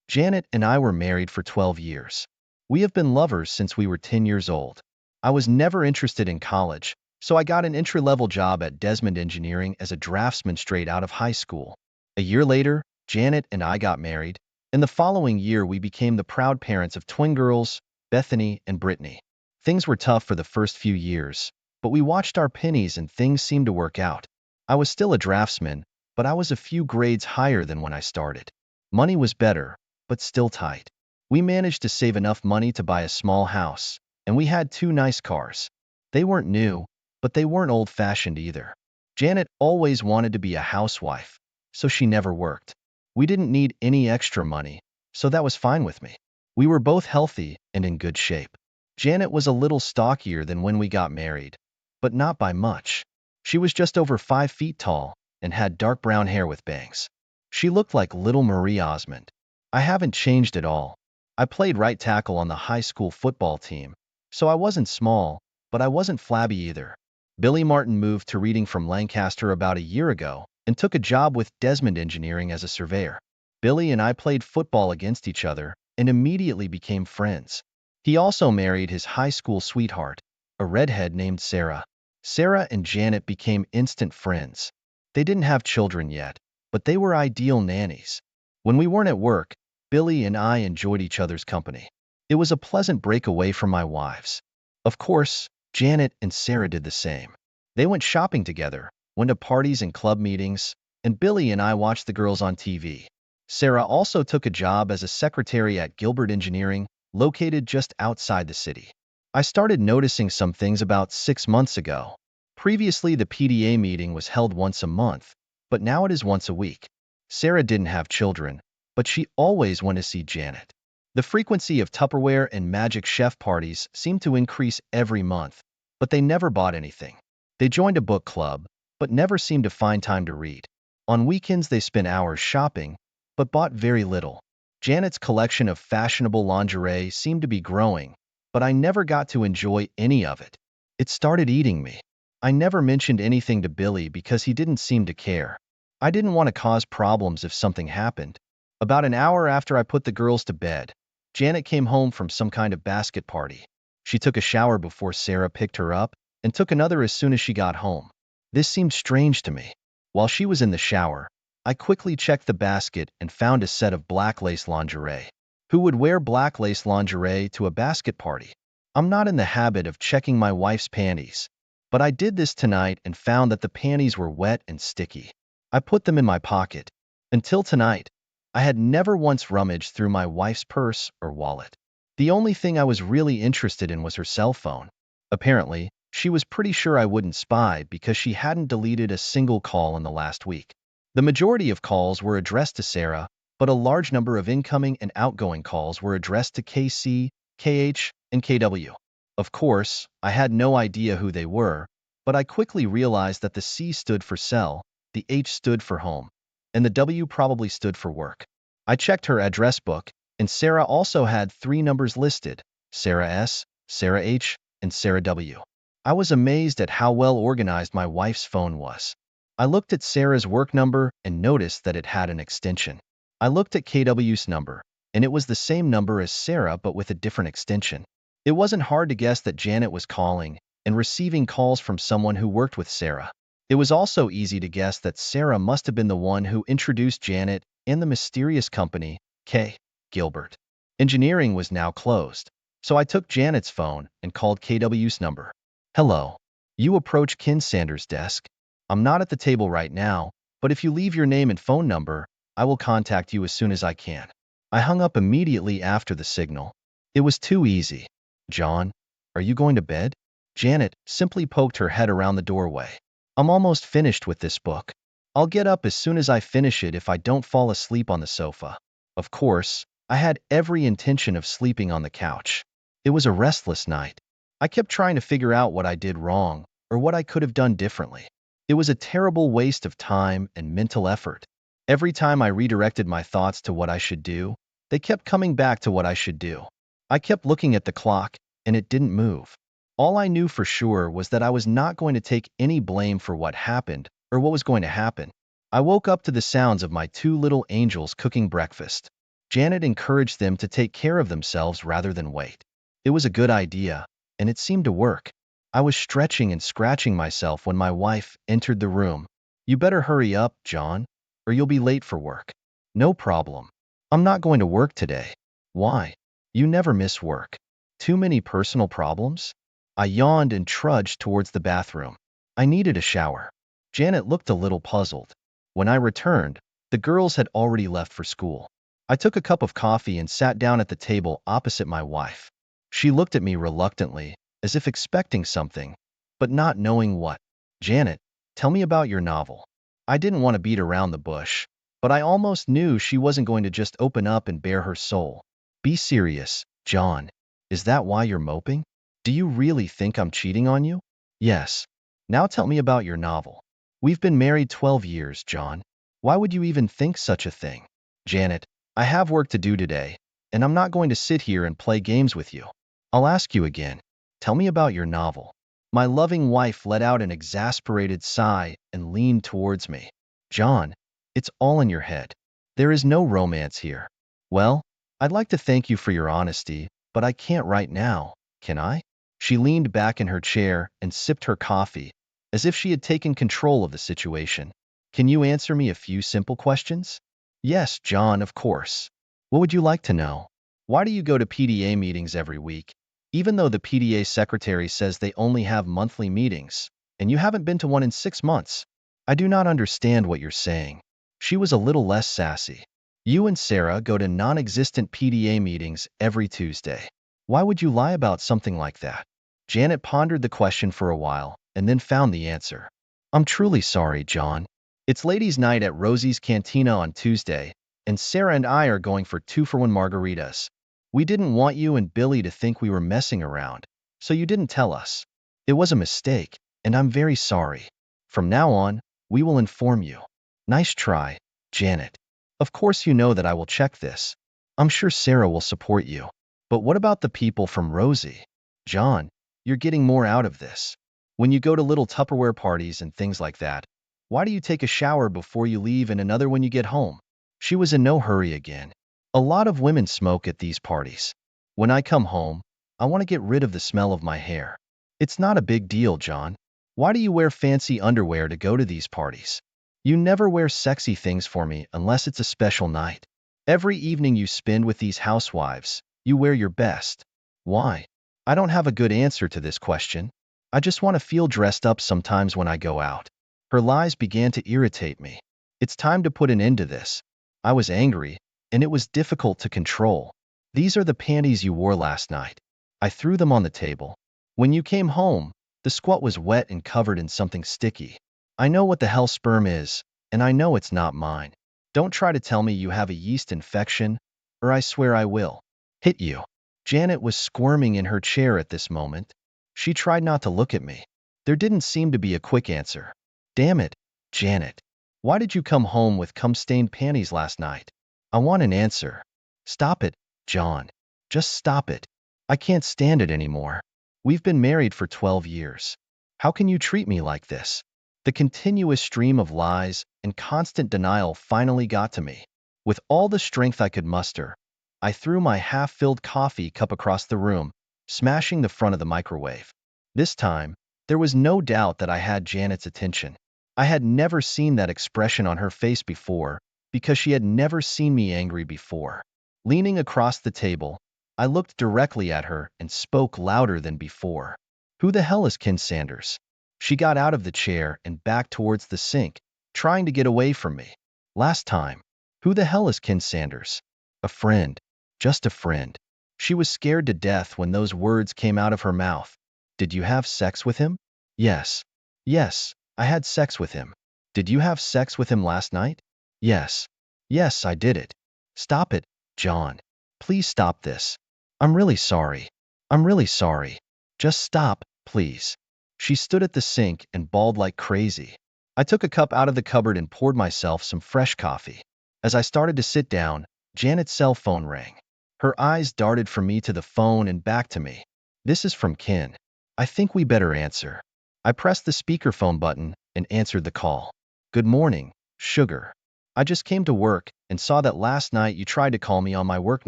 Janet and I were married for 12 years. We have been lovers since we were 10 years old. I was never interested in college, so I got an entry-level job at Desmond Engineering as a draftsman straight out of high school. A year later, Janet and I got married, and the following year we became the proud parents of twin girls, Bethany and Brittany. Things were tough for the first few years, but we watched our pennies and things seemed to work out. I was still a draftsman, but I was a few grades higher than when I started. Money was better, but still tight. We managed to save enough money to buy a small house, and we had two nice cars. They weren't new, but they weren't old-fashioned either. Janet always wanted to be a housewife, so she never worked. We didn't need any extra money, so that was fine with me. We were both healthy and in good shape. Janet was a little stockier than when we got married, but not by much. She was just over 5 feet tall and had dark brown hair with bangs. She looked like little Marie Osmond. I haven't changed at all. I played right tackle on the high school football team, so I wasn't small, but I wasn't flabby either. Billy Martin moved to Reading from Lancaster about a year ago and took a job with Desmond Engineering as a surveyor. Billy and I played football against each other and immediately became friends. He also married his high school sweetheart, a redhead named Sarah. Sarah and Janet became instant friends. They didn't have children yet, but they were ideal nannies. When we weren't at work, Billy and I enjoyed each other's company. It was a pleasant break away from my wives. Of course, Janet and Sarah did the same. They went shopping together, went to parties and club meetings, and Billy and I watched the girls on TV. Sarah also took a job as a secretary at Gilbert Engineering, located just outside the city. I started noticing some things about 6 months ago. Previously, the PDA meeting was held once a month, but now it is once a week. Sarah didn't have children, but she always went to see Janet. The frequency of Tupperware and Magic Chef parties seemed to increase every month, but they never bought anything. They joined a book club, but never seemed to find time to read. On weekends, they spent hours shopping, but bought very little. Janet's collection of fashionable lingerie seemed to be growing, but I never got to enjoy any of it. It started eating me. I never mentioned anything to Billy because he didn't seem to care. I didn't want to cause problems if something happened. About an hour after I put the girls to bed, Janet came home from some kind of basket party. She took a shower before Sarah picked her up and took another as soon as she got home. This seemed strange to me. While she was in the shower, I quickly checked the basket and found a set of black lace lingerie. Who would wear black lace lingerie to a basket party? I'm not in the habit of checking my wife's panties, but I did this tonight and found that the panties were wet and sticky. I put them in my pocket. Until tonight, I had never once rummaged through my wife's purse or wallet. The only thing I was really interested in was her cell phone. Apparently, she was pretty sure I wouldn't spy because she hadn't deleted a single call in the last week. The majority of calls were addressed to Sarah, but a large number of incoming and outgoing calls were addressed to KC, KH, and KW. Of course, I had no idea who they were, but I quickly realized that the C stood for cell, the H stood for home, and the W probably stood for work. I checked her address book, and Sarah also had 3 numbers listed: Sarah S, Sarah H, and Sarah W. I was amazed at how well organized my wife's phone was. I looked at Sarah's work number and noticed that it had an extension. I looked at KW's number, and it was the same number as Sarah but with a different extension. It wasn't hard to guess that Janet was calling and receiving calls from someone who worked with Sarah. It was also easy to guess that Sarah must have been the one who introduced Janet and the mysterious company, K. Gilbert. Engineering was now closed, so I took Janet's phone and called KW's number. Hello. You approach Ken Sanders' desk. I'm not at the table right now, but if you leave your name and phone number, I will contact you as soon as I can. I hung up immediately after the signal. It was too easy. John, are you going to bed? Janet simply poked her head around the doorway. I'm almost finished with this book. I'll get up as soon as I finish it if I don't fall asleep on the sofa. Of course, I had every intention of sleeping on the couch. It was a restless night. I kept trying to figure out what I did wrong or what I could have done differently. It was a terrible waste of time and mental effort. Every time I redirected my thoughts to what I should do, they kept coming back to what I should do. I kept looking at the clock, and it didn't move. All I knew for sure was that I was not going to take any blame for what happened or what was going to happen. I woke up to the sounds of my 2 little angels cooking breakfast. Janet encouraged them to take care of themselves rather than wait. It was a good idea, and it seemed to work. I was stretching and scratching myself when my wife entered the room. You better hurry up, John, or you'll be late for work. No problem. I'm not going to work today. Why? You never miss work. Too many personal problems? I yawned and trudged towards the bathroom. I needed a shower. Janet looked a little puzzled. When I returned, the girls had already left for school. I took a cup of coffee and sat down at the table opposite my wife. She looked at me reluctantly, as if expecting something, but not knowing what. Janet, tell me about your novel. I didn't want to beat around the bush, but I almost knew she wasn't going to just open up and bare her soul. Be serious, John. Is that why you're moping? Do you really think I'm cheating on you? Yes. Now tell me about your novel. We've been married 12 years, John. Why would you even think such a thing? Janet, I have work to do today, and I'm not going to sit here and play games with you. I'll ask you again. Tell me about your novel. My loving wife let out an exasperated sigh and leaned towards me. John, it's all in your head. There is no romance here. Well, I'd like to thank you for your honesty, but I can't right now, can I? She leaned back in her chair and sipped her coffee, as if she had taken control of the situation. Can you answer me a few simple questions? Yes, John, of course. What would you like to know? Why do you go to PDA meetings every week, even though the PDA secretary says they only have monthly meetings, and you haven't been to one in 6 months? I do not understand what you're saying. She was a little less sassy. You and Sarah go to non-existent PDA meetings every Tuesday. Why would you lie about something like that? Janet pondered the question for a while and then found the answer. I'm truly sorry, John. It's ladies' night at Rosie's Cantina on Tuesday, and Sarah and I are going for 2-for-1 margaritas. We didn't want you and Billy to think we were messing around, so you didn't tell us. It was a mistake, and I'm very sorry. From now on, we will inform you. Nice try, Janet. Of course you know that I will check this. I'm sure Sarah will support you. But what about the people from Rosie? John, you're getting more out of this. When you go to little Tupperware parties and things like that, why do you take a shower before you leave and another when you get home? She was in no hurry again. A lot of women smoke at these parties. When I come home, I want to get rid of the smell of my hair. It's not a big deal, John. Why do you wear fancy underwear to go to these parties? You never wear sexy things for me unless it's a special night. Every evening you spend with these housewives, you wear your best. Why? I don't have a good answer to this question. I just want to feel dressed up sometimes when I go out. Her lies began to irritate me. It's time to put an end to this. I was angry, and it was difficult to control. These are the panties you wore last night. I threw them on the table. When you came home, the squat was wet and covered in something sticky. I know what the hell sperm is, and I know it's not mine. Don't try to tell me you have a yeast infection, or I swear I will hit you. Janet was squirming in her chair at this moment. She tried not to look at me. There didn't seem to be a quick answer. Damn it, Janet. Why did you come home with cum-stained panties last night? I want an answer. Stop it, John. Just stop it. I can't stand it anymore. We've been married for 12 years. How can you treat me like this? The continuous stream of lies and constant denial finally got to me. With all the strength I could muster, I threw my half-filled coffee cup across the room, smashing the front of the microwave. This time, there was no doubt that I had Janet's attention. I had never seen that expression on her face before, because she had never seen me angry before. Leaning across the table, I looked directly at her and spoke louder than before. Who the hell is Ken Sanders? She got out of the chair and backed towards the sink, trying to get away from me. Last time. Who the hell is Ken Sanders? A friend. Just a friend. She was scared to death when those words came out of her mouth. Did you have sex with him? Yes. Yes, I had sex with him. Did you have sex with him last night? Yes. Yes, I did it. Stop it, John. Please stop this. I'm really sorry. I'm really sorry. Just stop, please. She stood at the sink and bawled like crazy. I took a cup out of the cupboard and poured myself some fresh coffee. As I started to sit down, Janet's cell phone rang. Her eyes darted from me to the phone and back to me. This is from Ken. I think we better answer. I pressed the speakerphone button and answered the call. Good morning, sugar. I just came to work and saw that last night you tried to call me on my work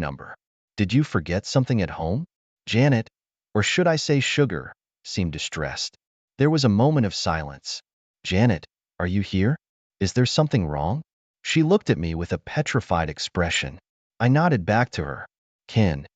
number. Did you forget something at home? Janet, or should I say Sugar, seemed distressed. There was a moment of silence. Janet, are you here? Is there something wrong? She looked at me with a petrified expression. I nodded back to her. Ken.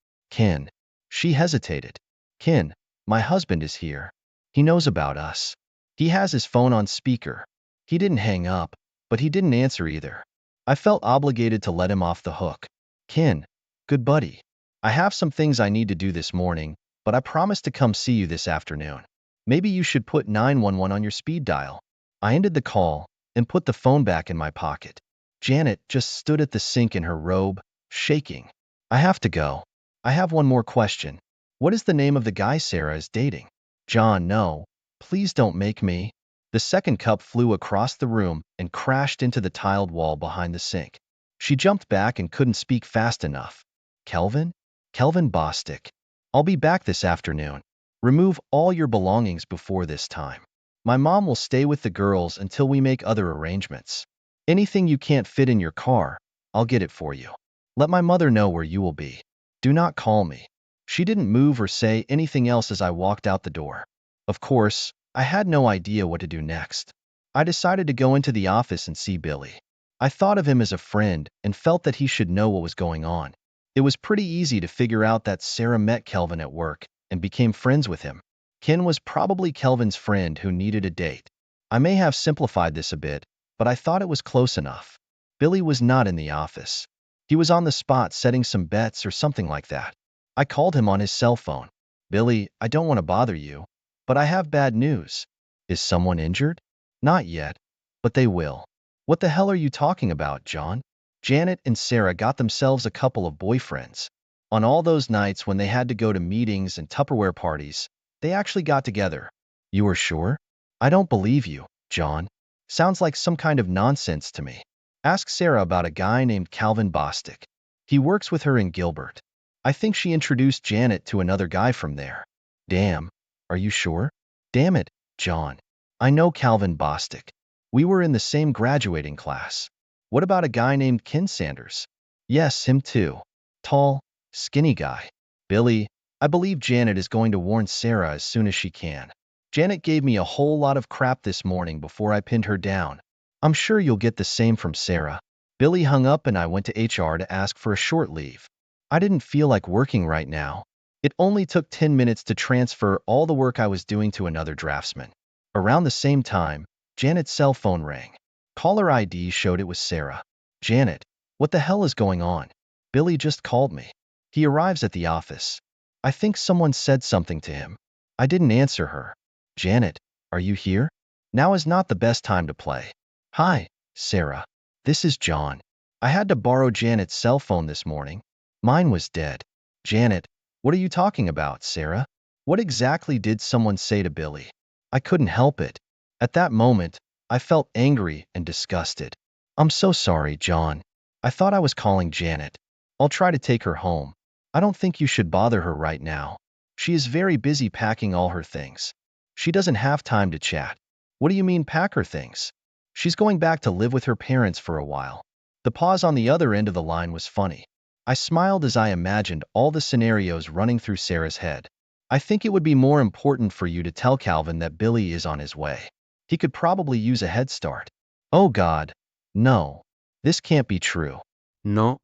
She hesitated. Ken, my husband is here. He knows about us. He has his phone on speaker. He didn't hang up, but he didn't answer either. I felt obligated to let him off the hook. Ken, good buddy. I have some things I need to do this morning, but I promised to come see you this afternoon. Maybe you should put 911 on your speed dial. I ended the call and put the phone back in my pocket. Janet just stood at the sink in her robe, shaking. I have to go. I have one more question. What is the name of the guy Sarah is dating? John, no. Please don't make me. The second cup flew across the room and crashed into the tiled wall behind the sink. She jumped back and couldn't speak fast enough. Kelvin? Kelvin Bostic. I'll be back this afternoon. Remove all your belongings before this time. My mom will stay with the girls until we make other arrangements. Anything you can't fit in your car, I'll get it for you. Let my mother know where you will be. Do not call me. She didn't move or say anything else as I walked out the door. Of course, I had no idea what to do next. I decided to go into the office and see Billy. I thought of him as a friend and felt that he should know what was going on. It was pretty easy to figure out that Sarah met Kelvin at work and became friends with him. Ken was probably Kelvin's friend who needed a date. I may have simplified this a bit, but I thought it was close enough. Billy was not in the office. He was on the spot setting some bets or something like that. I called him on his cell phone. Billy, I don't want to bother you, but I have bad news. Is someone injured? Not yet, but they will. What the hell are you talking about, John? Janet and Sarah got themselves a couple of boyfriends. On all those nights when they had to go to meetings and Tupperware parties, they actually got together. You are sure? I don't believe you, John. Sounds like some kind of nonsense to me. Ask Sarah about a guy named Calvin Bostic. He works with her in Gilbert. I think she introduced Janet to another guy from there. Damn. Are you sure? Damn it, John. I know Calvin Bostic. We were in the same graduating class. What about a guy named Ken Sanders? Yes, him too. Tall, skinny guy. Billy, I believe Janet is going to warn Sarah as soon as she can. Janet gave me a whole lot of crap this morning before I pinned her down. I'm sure you'll get the same from Sarah. Billy hung up and I went to HR to ask for a short leave. I didn't feel like working right now. It only took 10 minutes to transfer all the work I was doing to another draftsman. Around the same time, Janet's cell phone rang. Caller ID showed it was Sarah. Janet, what the hell is going on? Billy just called me. He arrives at the office. I think someone said something to him. I didn't answer her. Janet, are you here? Now is not the best time to play. Hi, Sarah. This is John. I had to borrow Janet's cell phone this morning. Mine was dead. Janet, what are you talking about, Sarah? What exactly did someone say to Billy? I couldn't help it. At that moment, I felt angry and disgusted. I'm so sorry, John. I thought I was calling Janet. I'll try to take her home. I don't think you should bother her right now. She is very busy packing all her things. She doesn't have time to chat. What do you mean pack her things? She's going back to live with her parents for a while. The pause on the other end of the line was funny. I smiled as I imagined all the scenarios running through Sarah's head. I think it would be more important for you to tell Calvin that Billy is on his way. He could probably use a head start. Oh God, no. This can't be true. No.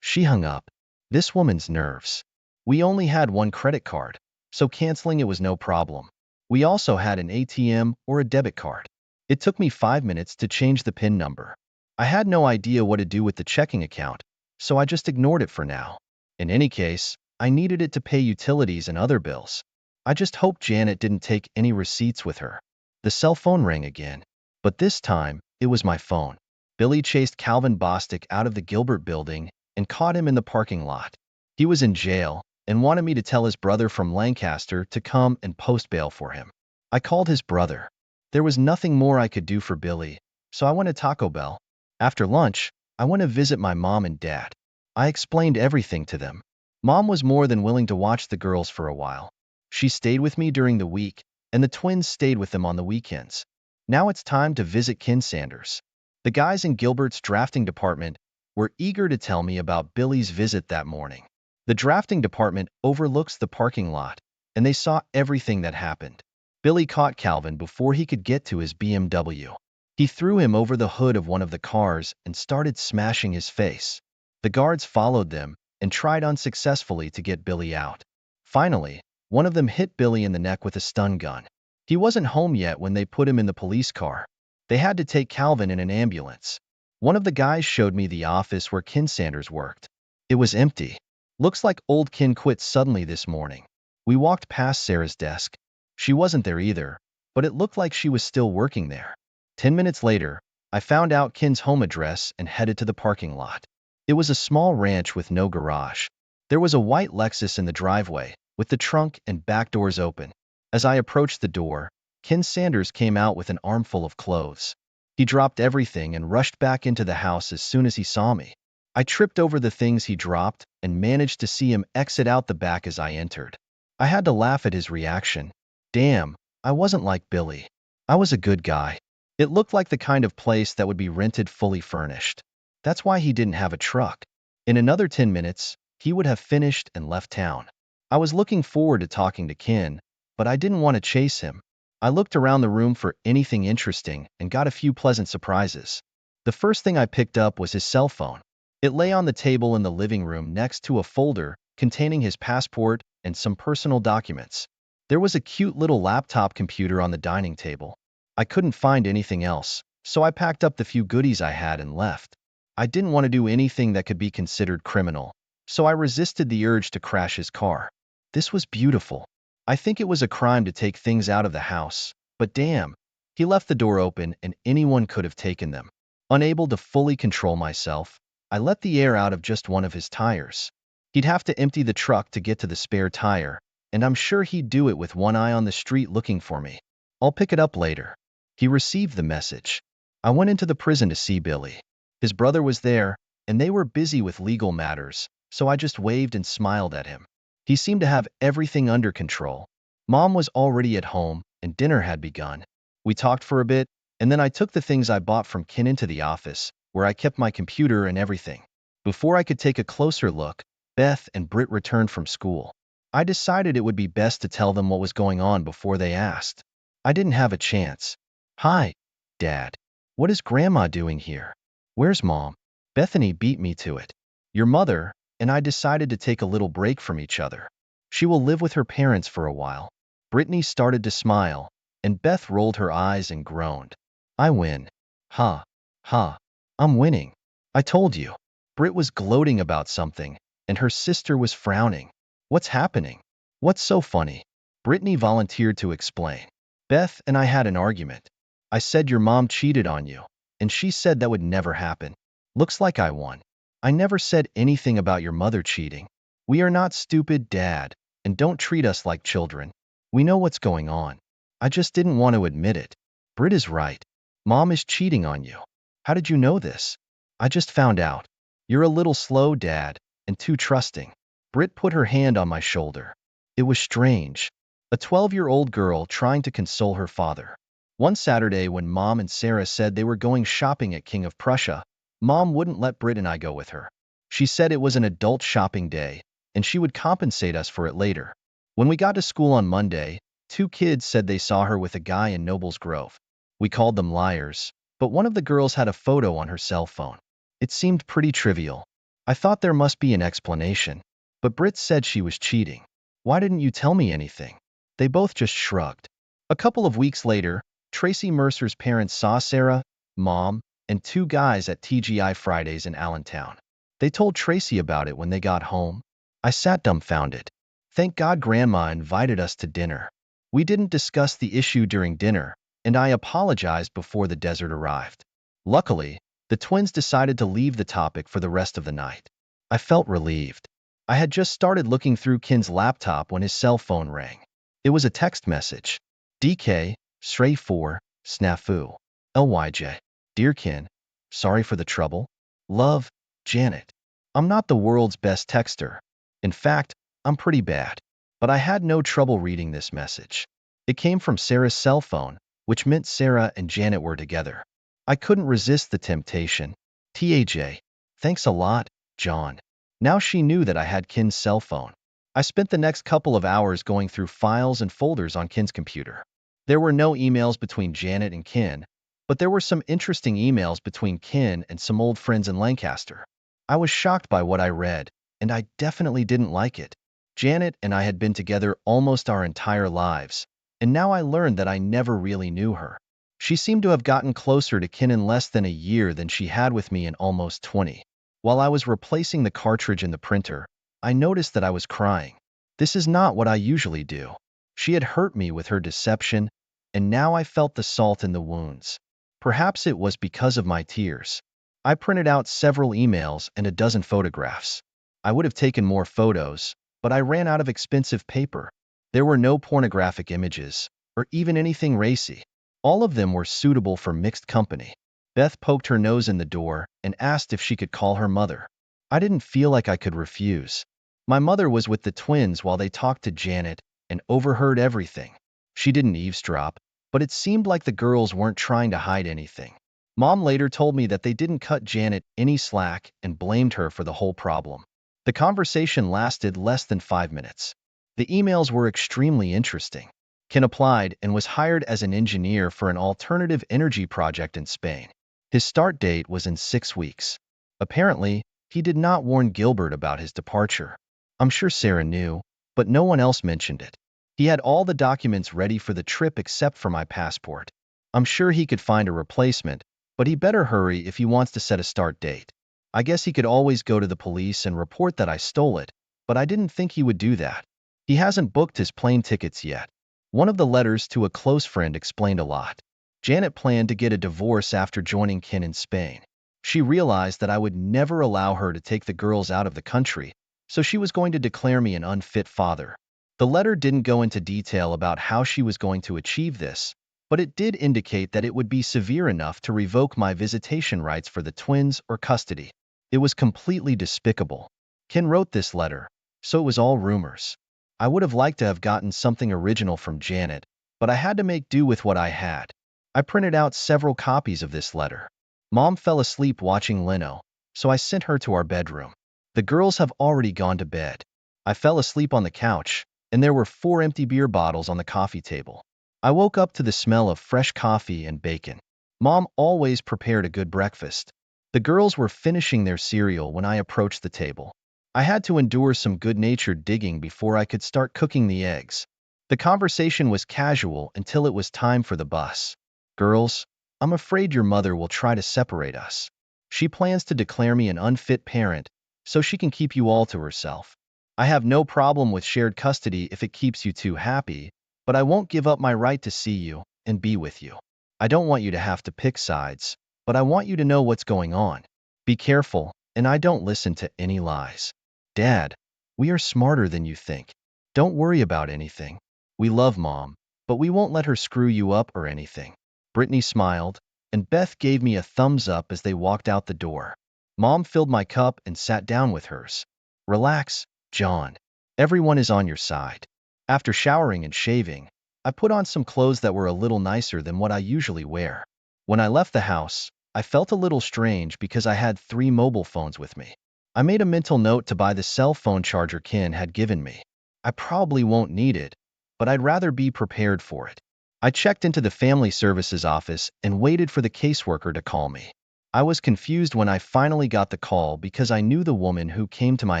She hung up. This woman's nerves. We only had one credit card, so canceling it was no problem. We also had an ATM or a debit card. It took me 5 minutes to change the PIN number. I had no idea what to do with the checking account, so I just ignored it for now. In any case, I needed it to pay utilities and other bills. I just hoped Janet didn't take any receipts with her. The cell phone rang again, but this time, it was my phone. Billy chased Calvin Bostic out of the Gilbert building and caught him in the parking lot. He was in jail and wanted me to tell his brother from Lancaster to come and post bail for him. I called his brother. There was nothing more I could do for Billy, so I went to Taco Bell. After lunch, I went to visit my mom and dad. I explained everything to them. Mom was more than willing to watch the girls for a while. She stayed with me during the week, and the twins stayed with them on the weekends. Now it's time to visit Ken Sanders. The guys in Gilbert's drafting department were eager to tell me about Billy's visit that morning. The drafting department overlooks the parking lot, and they saw everything that happened. Billy caught Calvin before he could get to his BMW. He threw him over the hood of one of the cars and started smashing his face. The guards followed them and tried unsuccessfully to get Billy out. Finally, one of them hit Billy in the neck with a stun gun. He wasn't home yet when they put him in the police car. They had to take Calvin in an ambulance. One of the guys showed me the office where Ken Sanders worked. It was empty. Looks like old Ken quit suddenly this morning. We walked past Sarah's desk. She wasn't there either, but it looked like she was still working there. 10 minutes later, I found out Ken's home address and headed to the parking lot. It was a small ranch with no garage. There was a white Lexus in the driveway, with the trunk and back doors open. As I approached the door, Ken Sanders came out with an armful of clothes. He dropped everything and rushed back into the house as soon as he saw me. I tripped over the things he dropped and managed to see him exit out the back as I entered. I had to laugh at his reaction. Damn, I wasn't like Billy. I was a good guy. It looked like the kind of place that would be rented fully furnished. That's why he didn't have a truck. In another 10 minutes, he would have finished and left town. I was looking forward to talking to Ken, but I didn't want to chase him. I looked around the room for anything interesting and got a few pleasant surprises. The first thing I picked up was his cell phone. It lay on the table in the living room next to a folder containing his passport and some personal documents. There was a cute little laptop computer on the dining table. I couldn't find anything else, so I packed up the few goodies I had and left. I didn't want to do anything that could be considered criminal, so I resisted the urge to crash his car. This was beautiful. I think it was a crime to take things out of the house, but damn, he left the door open and anyone could have taken them. Unable to fully control myself, I let the air out of just one of his tires. He'd have to empty the truck to get to the spare tire, and I'm sure he'd do it with one eye on the street looking for me. I'll pick it up later. He received the message. I went into the prison to see Billy. His brother was there, and they were busy with legal matters, so I just waved and smiled at him. He seemed to have everything under control. Mom was already at home, and dinner had begun. We talked for a bit, and then I took the things I bought from Ken into the office, where I kept my computer and everything. Before I could take a closer look, Beth and Britt returned from school. I decided it would be best to tell them what was going on before they asked. I didn't have a chance. Hi, Dad. What is Grandma doing here? Where's Mom? Bethany beat me to it. Your mother and I decided to take a little break from each other. She will live with her parents for a while. Brittany started to smile, and Beth rolled her eyes and groaned. I win. Ha, ha, I'm winning. I told you. Britt was gloating about something, and her sister was frowning. What's happening? What's so funny? Brittany volunteered to explain. Beth and I had an argument. I said your mom cheated on you, and she said that would never happen. Looks like I won. I never said anything about your mother cheating. We are not stupid, Dad, and don't treat us like children. We know what's going on. I just didn't want to admit it. Britt is right. Mom is cheating on you. How did you know this? I just found out. You're a little slow, Dad, and too trusting. Britt put her hand on my shoulder. It was strange. A 12-year-old girl trying to console her father. One Saturday when Mom and Sarah said they were going shopping at King of Prussia, Mom wouldn't let Britt and I go with her. She said it was an adult shopping day, and she would compensate us for it later. When we got to school on Monday, 2 kids said they saw her with a guy in Nobles Grove. We called them liars, but one of the girls had a photo on her cell phone. It seemed pretty trivial. I thought there must be an explanation, but Britt said she was cheating. Why didn't you tell me anything? They both just shrugged. A couple of weeks later, Tracy Mercer's parents saw Sarah, Mom, and 2 guys at TGI Fridays in Allentown. They told Tracy about it when they got home. I sat dumbfounded. Thank God Grandma invited us to dinner. We didn't discuss the issue during dinner, and I apologized before the dessert arrived. Luckily, the twins decided to leave the topic for the rest of the night. I felt relieved. I had just started looking through Ken's laptop when his cell phone rang. It was a text message. DK, Stray 4, Snafu. LYJ. Dear Ken, sorry for the trouble. Love, Janet. I'm not the world's best texter. In fact, I'm pretty bad. But I had no trouble reading this message. It came from Sarah's cell phone, which meant Sarah and Janet were together. I couldn't resist the temptation. TAJ. Thanks a lot, John. Now she knew that I had Kin's cell phone. I spent the next couple of hours going through files and folders on Kin's computer. There were no emails between Janet and Kin, but there were some interesting emails between Kin and some old friends in Lancaster. I was shocked by what I read, and I definitely didn't like it. Janet and I had been together almost our entire lives, and now I learned that I never really knew her. She seemed to have gotten closer to Kin in less than a year than she had with me in almost 20. While I was replacing the cartridge in the printer, I noticed that I was crying. This is not what I usually do. She had hurt me with her deception, and now I felt the salt in the wounds. Perhaps it was because of my tears. I printed out several emails and a dozen photographs. I would have taken more photos, but I ran out of expensive paper. There were no pornographic images, or even anything racy. All of them were suitable for mixed company. Beth poked her nose in the door and asked if she could call her mother. I didn't feel like I could refuse. My mother was with the twins while they talked to Janet and overheard everything. She didn't eavesdrop, but it seemed like the girls weren't trying to hide anything. Mom later told me that they didn't cut Janet any slack and blamed her for the whole problem. The conversation lasted less than 5 minutes. The emails were extremely interesting. Ken applied and was hired as an engineer for an alternative energy project in Spain. His start date was in 6 weeks. Apparently, he did not warn Gilbert about his departure. I'm sure Sarah knew, but no one else mentioned it. He had all the documents ready for the trip except for my passport. I'm sure he could find a replacement, but he better hurry if he wants to set a start date. I guess he could always go to the police and report that I stole it, but I didn't think he would do that. He hasn't booked his plane tickets yet. One of the letters to a close friend explained a lot. Janet planned to get a divorce after joining Ken in Spain. She realized that I would never allow her to take the girls out of the country, so she was going to declare me an unfit father. The letter didn't go into detail about how she was going to achieve this, but it did indicate that it would be severe enough to revoke my visitation rights for the twins or custody. It was completely despicable. Ken wrote this letter, so it was all rumors. I would have liked to have gotten something original from Janet, but I had to make do with what I had. I printed out several copies of this letter. Mom fell asleep watching Leno, so I sent her to our bedroom. The girls have already gone to bed. I fell asleep on the couch, and there were 4 empty beer bottles on the coffee table. I woke up to the smell of fresh coffee and bacon. Mom always prepared a good breakfast. The girls were finishing their cereal when I approached the table. I had to endure some good-natured digging before I could start cooking the eggs. The conversation was casual until it was time for the bus. Girls, I'm afraid your mother will try to separate us. She plans to declare me an unfit parent, so she can keep you all to herself. I have no problem with shared custody if it keeps you two happy, but I won't give up my right to see you and be with you. I don't want you to have to pick sides, but I want you to know what's going on. Be careful, and I don't listen to any lies. Dad, we are smarter than you think. Don't worry about anything. We love Mom, but we won't let her screw you up or anything. Brittany smiled, and Beth gave me a thumbs up as they walked out the door. Mom filled my cup and sat down with hers. Relax, John. Everyone is on your side. After showering and shaving, I put on some clothes that were a little nicer than what I usually wear. When I left the house, I felt a little strange because I had 3 mobile phones with me. I made a mental note to buy the cell phone charger Ken had given me. I probably won't need it, but I'd rather be prepared for it. I checked into the family services office and waited for the caseworker to call me. I was confused when I finally got the call because I knew the woman who came to my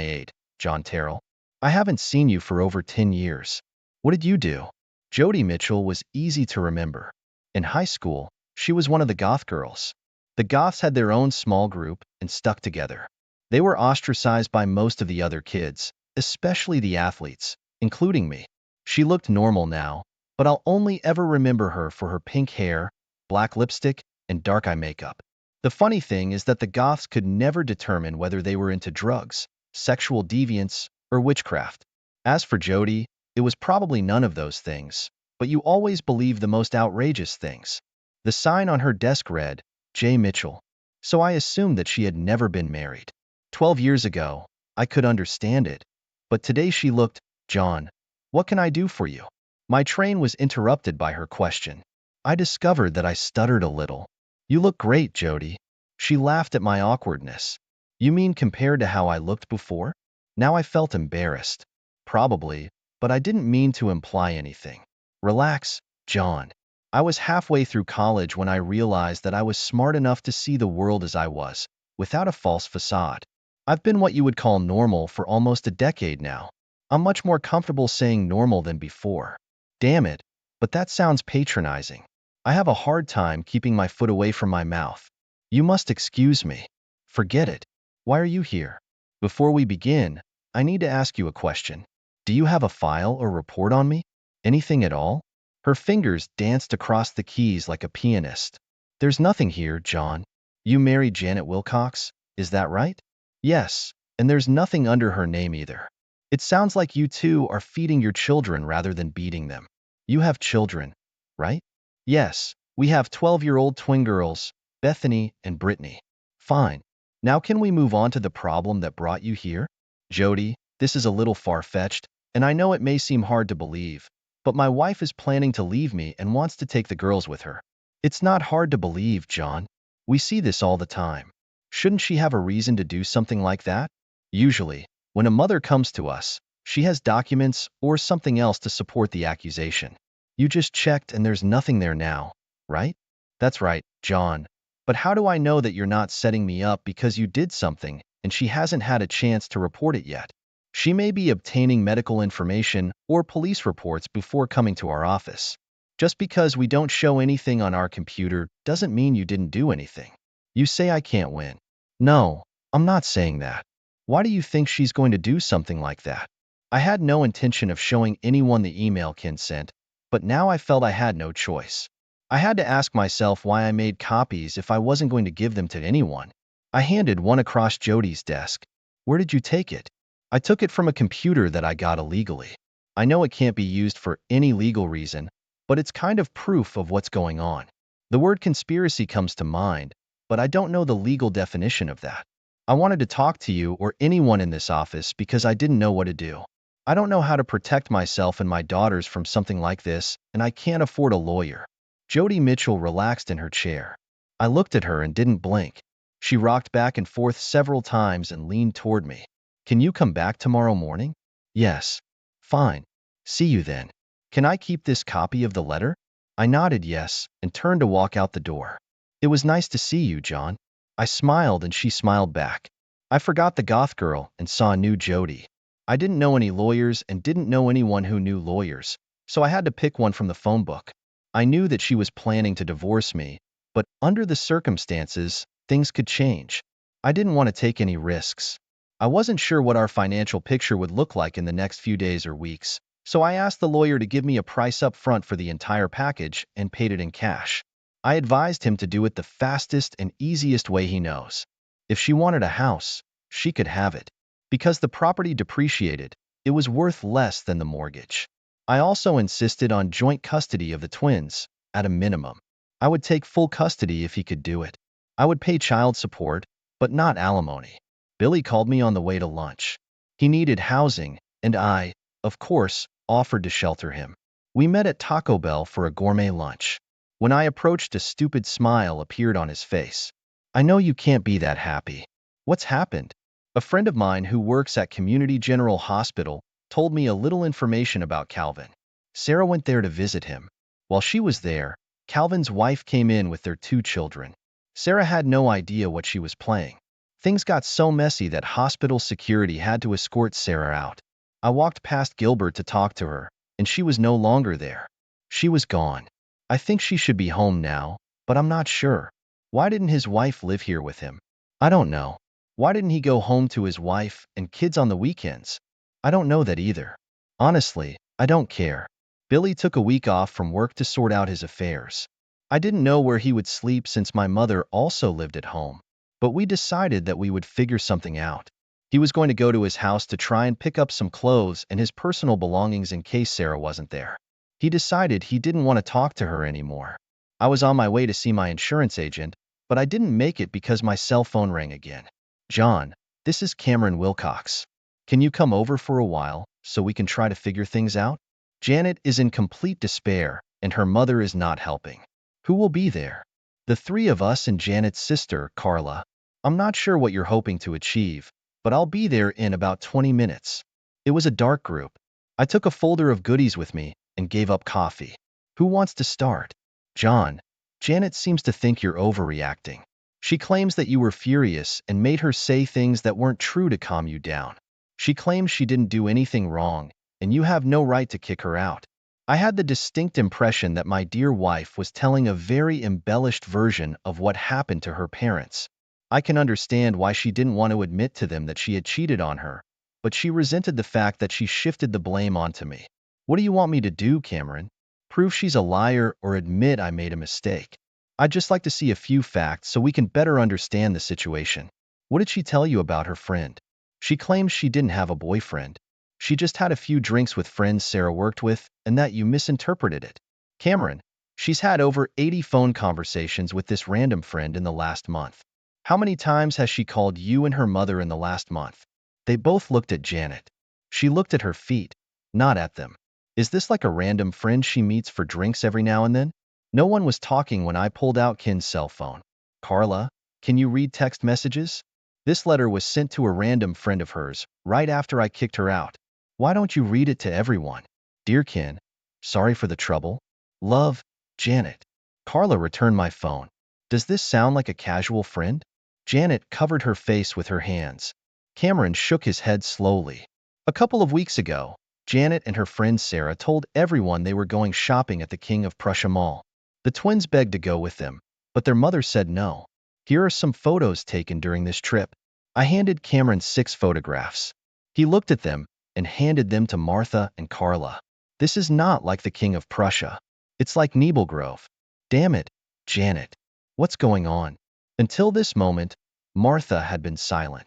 aid, John Terrell. I haven't seen you for over 10 years. What did you do? Jody Mitchell was easy to remember. In high school, she was one of the goth girls. The goths had their own small group and stuck together. They were ostracized by most of the other kids, especially the athletes, including me. She looked normal now, but I'll only ever remember her for her pink hair, black lipstick, and dark eye makeup. The funny thing is that the goths could never determine whether they were into drugs, sexual deviance, or witchcraft. As for Jody, it was probably none of those things, but you always believe the most outrageous things. The sign on her desk read, J. Mitchell, so I assumed that she had never been married. 12 years ago, I could understand it, but today she looked, John, what can I do for you? My train was interrupted by her question. I discovered that I stuttered a little. You look great, Jody. She laughed at my awkwardness. You mean compared to how I looked before? Now I felt embarrassed. Probably, but I didn't mean to imply anything. Relax, John. I was halfway through college when I realized that I was smart enough to see the world as I was, without a false facade. I've been what you would call normal for almost a decade now. I'm much more comfortable saying normal than before. Damn it, but that sounds patronizing. I have a hard time keeping my foot away from my mouth. You must excuse me. Forget it. Why are you here? Before we begin, I need to ask you a question. Do you have a file or report on me? Anything at all? Her fingers danced across the keys like a pianist. There's nothing here, John. You married Janet Wilcox, is that right? Yes, and there's nothing under her name either. It sounds like you two are feeding your children rather than beating them. You have children, right? Yes, we have 12-year-old twin girls, Bethany and Brittany. Fine. Now can we move on to the problem that brought you here? Jody, this is a little far-fetched, and I know it may seem hard to believe, but my wife is planning to leave me and wants to take the girls with her. It's not hard to believe, John. We see this all the time. Shouldn't she have a reason to do something like that? Usually, when a mother comes to us, she has documents or something else to support the accusation. You just checked and there's nothing there now, right? That's right, John. But how do I know that you're not setting me up because you did something and she hasn't had a chance to report it yet? She may be obtaining medical information or police reports before coming to our office. Just because we don't show anything on our computer doesn't mean you didn't do anything. You say I can't win. No, I'm not saying that. Why do you think she's going to do something like that? I had no intention of showing anyone the email Ken sent, but now I felt I had no choice. I had to ask myself why I made copies if I wasn't going to give them to anyone. I handed one across Jody's desk. Where did you take it? I took it from a computer that I got illegally. I know it can't be used for any legal reason, but it's kind of proof of what's going on. The word conspiracy comes to mind, but I don't know the legal definition of that. I wanted to talk to you or anyone in this office because I didn't know what to do. I don't know how to protect myself and my daughters from something like this, and I can't afford a lawyer. Jody Mitchell relaxed in her chair. I looked at her and didn't blink. She rocked back and forth several times and leaned toward me. Can you come back tomorrow morning? Yes. Fine. See you then. Can I keep this copy of the letter? I nodded yes and turned to walk out the door. It was nice to see you, John. I smiled and she smiled back. I forgot the goth girl and saw a new Jody. I didn't know any lawyers and didn't know anyone who knew lawyers, so I had to pick one from the phone book. I knew that she was planning to divorce me, but under the circumstances, things could change. I didn't want to take any risks. I wasn't sure what our financial picture would look like in the next few days or weeks, so I asked the lawyer to give me a price up front for the entire package and paid it in cash. I advised him to do it the fastest and easiest way he knows. If she wanted a house, she could have it. Because the property depreciated, it was worth less than the mortgage. I also insisted on joint custody of the twins, at a minimum. I would take full custody if he could do it. I would pay child support, but not alimony. Billy called me on the way to lunch. He needed housing, and I, of course, offered to shelter him. We met at Taco Bell for a gourmet lunch. When I approached, a stupid smile appeared on his face. I know you can't be that happy. What's happened? A friend of mine who works at Community General Hospital told me a little information about Calvin. Sarah went there to visit him. While she was there, Calvin's wife came in with their 2 children. Sarah had no idea what she was playing. Things got so messy that hospital security had to escort Sarah out. I walked past Gilbert to talk to her, and she was no longer there. She was gone. I think she should be home now, but I'm not sure. Why didn't his wife live here with him? I don't know. Why didn't he go home to his wife and kids on the weekends? I don't know that either. Honestly, I don't care. Billy took a week off from work to sort out his affairs. I didn't know where he would sleep since my mother also lived at home, but we decided that we would figure something out. He was going to go to his house to try and pick up some clothes and his personal belongings in case Sarah wasn't there. He decided he didn't want to talk to her anymore. I was on my way to see my insurance agent, but I didn't make it because my cell phone rang again. John, this is Cameron Wilcox. Can you come over for a while so we can try to figure things out? Janet is in complete despair, and her mother is not helping. Who will be there? The three of us and Janet's sister, Carla. I'm not sure what you're hoping to achieve, but I'll be there in about 20 minutes. It was a dark group. I took a folder of goodies with me and gave up coffee. Who wants to start? John. Janet seems to think you're overreacting. She claims that you were furious and made her say things that weren't true to calm you down. She claims she didn't do anything wrong, and you have no right to kick her out. I had the distinct impression that my dear wife was telling a very embellished version of what happened to her parents. I can understand why she didn't want to admit to them that she had cheated on her, but she resented the fact that she shifted the blame onto me. What do you want me to do, Cameron? Prove she's a liar or admit I made a mistake? I'd just like to see a few facts so we can better understand the situation. What did she tell you about her friend? She claims she didn't have a boyfriend. She just had a few drinks with friends Sarah worked with, and that you misinterpreted it. Cameron, she's had over 80 phone conversations with this random friend in the last month. How many times has she called you and her mother in the last month? They both looked at Janet. She looked at her feet, not at them. Is this like a random friend she meets for drinks every now and then? No one was talking when I pulled out Ken's cell phone. Carla, can you read text messages? This letter was sent to a random friend of hers, right after I kicked her out. Why don't you read it to everyone? Dear Ken, sorry for the trouble. Love, Janet. Carla returned my phone. Does this sound like a casual friend? Janet covered her face with her hands. Cameron shook his head slowly. A couple of weeks ago, Janet and her friend Sarah told everyone they were going shopping at the King of Prussia Mall. The twins begged to go with them, but their mother said no. Here are some photos taken during this trip. I handed Cameron 6 photographs. He looked at them and handed them to Martha and Carla. This is not like the King of Prussia. It's like Nebelgrove. Damn it, Janet. What's going on? Until this moment, Martha had been silent.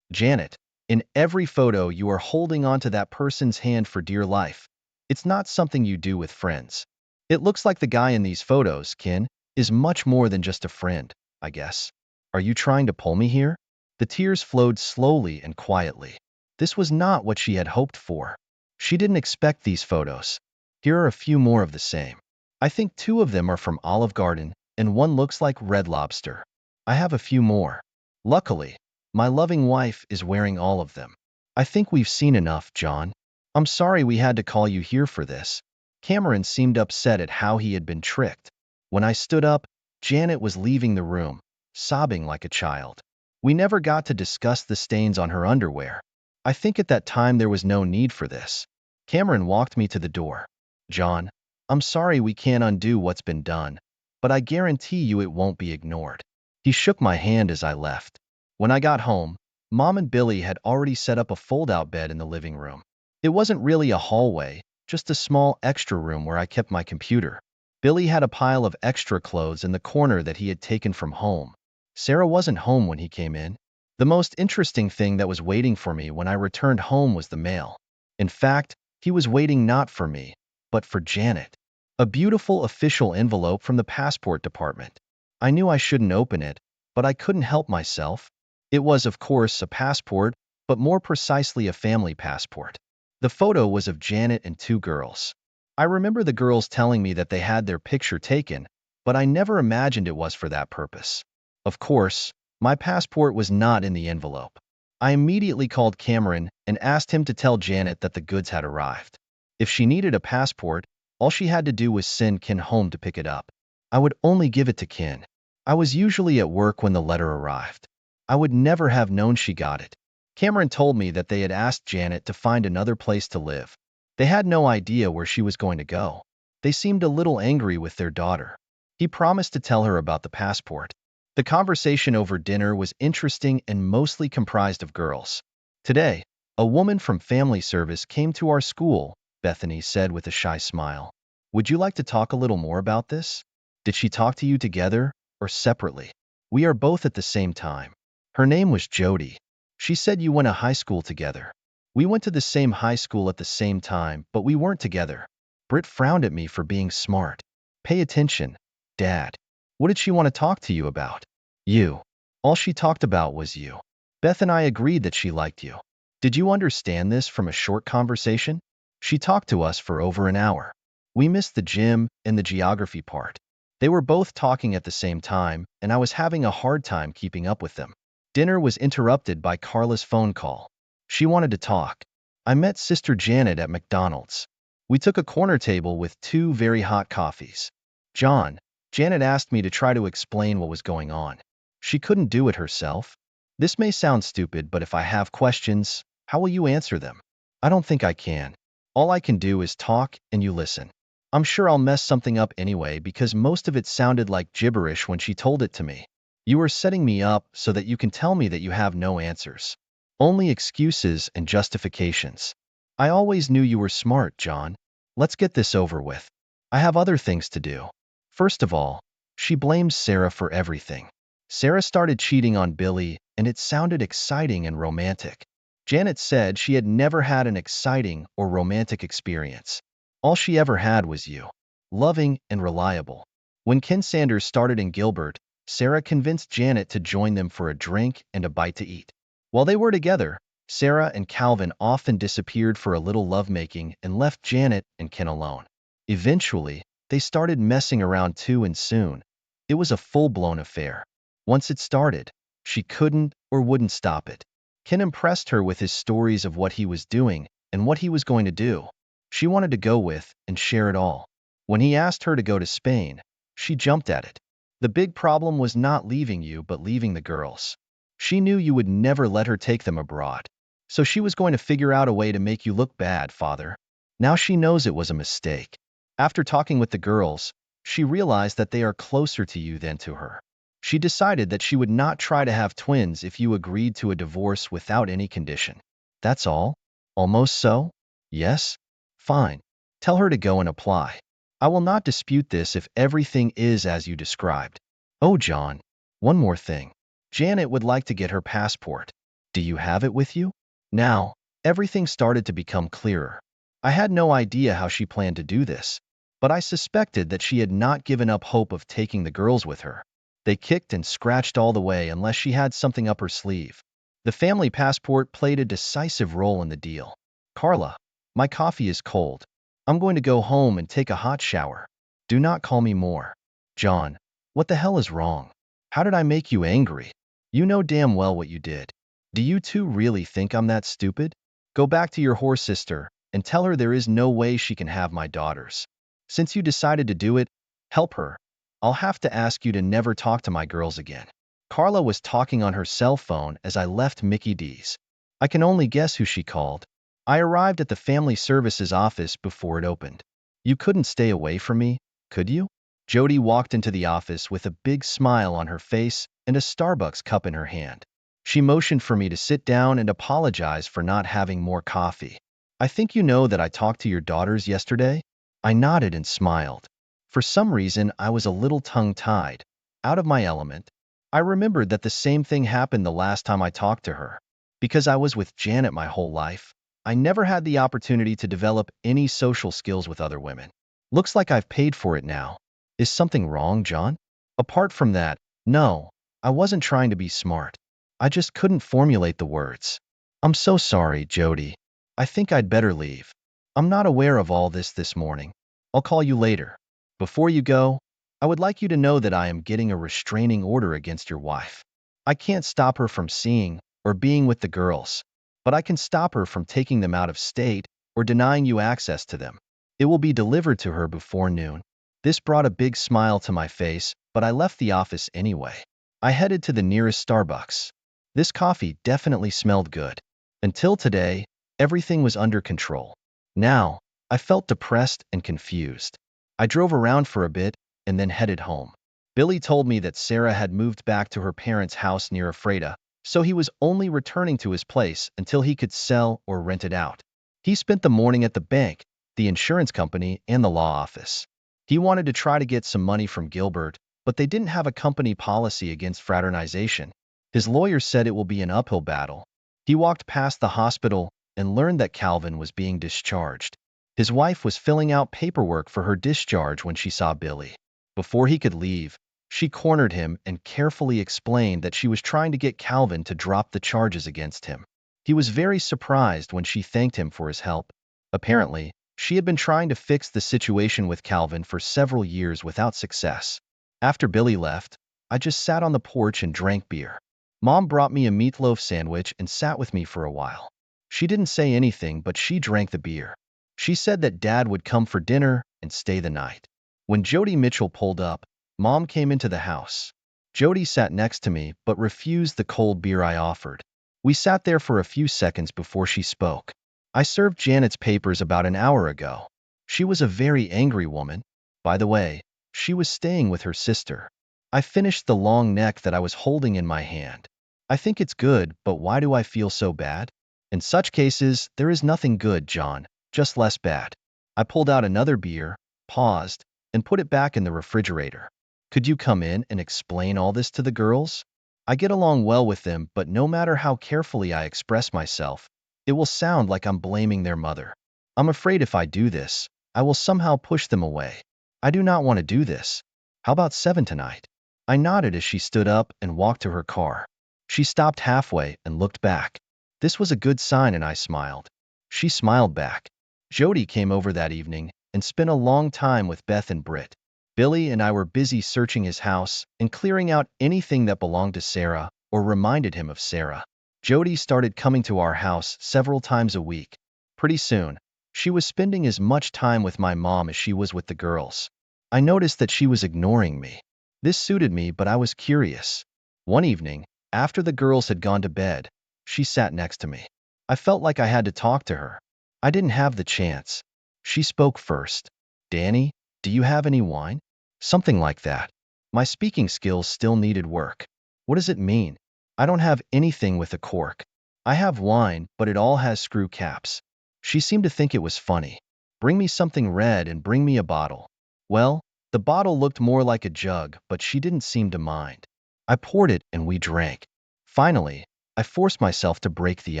Janet, in every photo you are holding onto that person's hand for dear life. It's not something you do with friends. It looks like the guy in these photos, Ken, is much more than just a friend, I guess. Are you trying to pull me here? The tears flowed slowly and quietly. This was not what she had hoped for. She didn't expect these photos. Here are a few more of the same. I think 2 of them are from Olive Garden, and one looks like Red Lobster. I have a few more. Luckily, my loving wife is wearing all of them. I think we've seen enough, John. I'm sorry we had to call you here for this. Cameron seemed upset at how he had been tricked. When I stood up, Janet was leaving the room, sobbing like a child. We never got to discuss the stains on her underwear. I think at that time there was no need for this. Cameron walked me to the door. John, I'm sorry we can't undo what's been done, but I guarantee you it won't be ignored. He shook my hand as I left. When I got home, Mom and Billy had already set up a fold-out bed in the living room. It wasn't really a hallway, just a small extra room where I kept my computer. Billy had a pile of extra clothes in the corner that he had taken from home. Sarah wasn't home when he came in. The most interesting thing that was waiting for me when I returned home was the mail. In fact, he was waiting not for me, but for Janet. A beautiful official envelope from the passport department. I knew I shouldn't open it, but I couldn't help myself. It was, of course, a passport, but more precisely a family passport. The photo was of Janet and 2 girls. I remember the girls telling me that they had their picture taken, but I never imagined it was for that purpose. Of course, my passport was not in the envelope. I immediately called Cameron and asked him to tell Janet that the goods had arrived. If she needed a passport, all she had to do was send Ken home to pick it up. I would only give it to Ken. I was usually at work when the letter arrived. I would never have known she got it. Cameron told me that they had asked Janet to find another place to live. They had no idea where she was going to go. They seemed a little angry with their daughter. He promised to tell her about the passport. The conversation over dinner was interesting and mostly comprised of girls. Today, a woman from family service came to our school, Bethany said with a shy smile. Would you like to talk a little more about this? Did she talk to you together or separately? We are both at the same time. Her name was Jody. She said you went to high school together. We went to the same high school at the same time, but we weren't together. Britt frowned at me for being smart. Pay attention, Dad. What did she want to talk to you about? You. All she talked about was you. Beth and I agreed that she liked you. Did you understand this from a short conversation? She talked to us for over an hour. We missed the gym and the geography part. They were both talking at the same time, and I was having a hard time keeping up with them. Dinner was interrupted by Carla's phone call. She wanted to talk. I met Sister Janet at McDonald's. We took a corner table with two very hot coffees. John, Janet asked me to try to explain what was going on. She couldn't do it herself. This may sound stupid, but if I have questions, how will you answer them? I don't think I can. All I can do is talk and you listen. I'm sure I'll mess something up anyway because most of it sounded like gibberish when she told it to me. You are setting me up so that you can tell me that you have no answers. Only excuses and justifications. I always knew you were smart, John. Let's get this over with. I have other things to do. First of all, she blames Sarah for everything. Sarah started cheating on Billy, and it sounded exciting and romantic. Janet said she had never had an exciting or romantic experience. All she ever had was you. Loving and reliable. When Ken Sanders started in Gilbert, Sarah convinced Janet to join them for a drink and a bite to eat. While they were together, Sarah and Calvin often disappeared for a little lovemaking and left Janet and Ken alone. Eventually, they started messing around too, and soon, it was a full-blown affair. Once it started, she couldn't or wouldn't stop it. Ken impressed her with his stories of what he was doing and what he was going to do. She wanted to go with and share it all. When he asked her to go to Spain, she jumped at it. The big problem was not leaving you, but leaving the girls. She knew you would never let her take them abroad. So she was going to figure out a way to make you look bad, father. Now she knows it was a mistake. After talking with the girls, she realized that they are closer to you than to her. She decided that she would not try to have twins if you agreed to a divorce without any condition. That's all? Almost so? Yes? Fine. Tell her to go and apply. I will not dispute this if everything is as you described. Oh, John. One more thing. Janet would like to get her passport. Do you have it with you? Now, everything started to become clearer. I had no idea how she planned to do this, but I suspected that she had not given up hope of taking the girls with her. They kicked and scratched all the way unless she had something up her sleeve. The family passport played a decisive role in the deal. Carla, my coffee is cold. I'm going to go home and take a hot shower. Do not call me more. John, what the hell is wrong? How did I make you angry? You know damn well what you did. Do you two really think I'm that stupid? Go back to your whore sister and tell her there is no way she can have my daughters. Since you decided to do it, help her. I'll have to ask you to never talk to my girls again. Carla was talking on her cell phone as I left Mickey D's. I can only guess who she called. I arrived at the family services office before it opened. You couldn't stay away from me, could you? Jody walked into the office with a big smile on her face and a Starbucks cup in her hand. She motioned for me to sit down and apologize for not having more coffee. I think you know that I talked to your daughters yesterday? I nodded and smiled. For some reason, I was a little tongue-tied, out of my element. I remembered that the same thing happened the last time I talked to her. Because I was with Janet my whole life, I never had the opportunity to develop any social skills with other women. Looks like I've paid for it now. Is something wrong, John? Apart from that, no, I wasn't trying to be smart. I just couldn't formulate the words. I'm so sorry, Jody. I think I'd better leave. I'm not aware of all this morning. I'll call you later. Before you go, I would like you to know that I am getting a restraining order against your wife. I can't stop her from seeing or being with the girls, but I can stop her from taking them out of state or denying you access to them. It will be delivered to her before noon. This brought a big smile to my face, but I left the office anyway. I headed to the nearest Starbucks. This coffee definitely smelled good. Until today, everything was under control. Now, I felt depressed and confused. I drove around for a bit and then headed home. Billy told me that Sarah had moved back to her parents' house near Ephrata, so he was only returning to his place until he could sell or rent it out. He spent the morning at the bank, the insurance company, and the law office. He wanted to try to get some money from Gilbert, but they didn't have a company policy against fraternization. His lawyer said it will be an uphill battle. He walked past the hospital and learned that Calvin was being discharged. His wife was filling out paperwork for her discharge when she saw Billy. Before he could leave, she cornered him and carefully explained that she was trying to get Calvin to drop the charges against him. He was very surprised when she thanked him for his help. Apparently, she had been trying to fix the situation with Calvin for several years without success. After Billy left, I just sat on the porch and drank beer. Mom brought me a meatloaf sandwich and sat with me for a while. She didn't say anything, but she drank the beer. She said that Dad would come for dinner and stay the night. When Jody Mitchell pulled up, Mom came into the house. Jody sat next to me but refused the cold beer I offered. We sat there for a few seconds before she spoke. I served Janet's papers about an hour ago. She was a very angry woman. By the way, she was staying with her sister. I finished the long neck that I was holding in my hand. I think it's good, but why do I feel so bad? In such cases, there is nothing good, John, just less bad. I pulled out another beer, paused, and put it back in the refrigerator. Could you come in and explain all this to the girls? I get along well with them, but no matter how carefully I express myself, it will sound like I'm blaming their mother. I'm afraid if I do this, I will somehow push them away. I do not want to do this. How about 7 tonight? I nodded as she stood up and walked to her car. She stopped halfway and looked back. This was a good sign, and I smiled. She smiled back. Jody came over that evening and spent a long time with Beth and Britt. Billy and I were busy searching his house and clearing out anything that belonged to Sarah or reminded him of Sarah. Jody started coming to our house several times a week. Pretty soon, she was spending as much time with my mom as she was with the girls. I noticed that she was ignoring me. This suited me, but I was curious. One evening, after the girls had gone to bed, she sat next to me. I felt like I had to talk to her. I didn't have the chance. She spoke first. Danny, do you have any wine? Something like that. My speaking skills still needed work. What does it mean? I don't have anything with a cork. I have wine, but it all has screw caps. She seemed to think it was funny. Bring me something red and bring me a bottle. Well, the bottle looked more like a jug, but she didn't seem to mind. I poured it and we drank. Finally, I forced myself to break the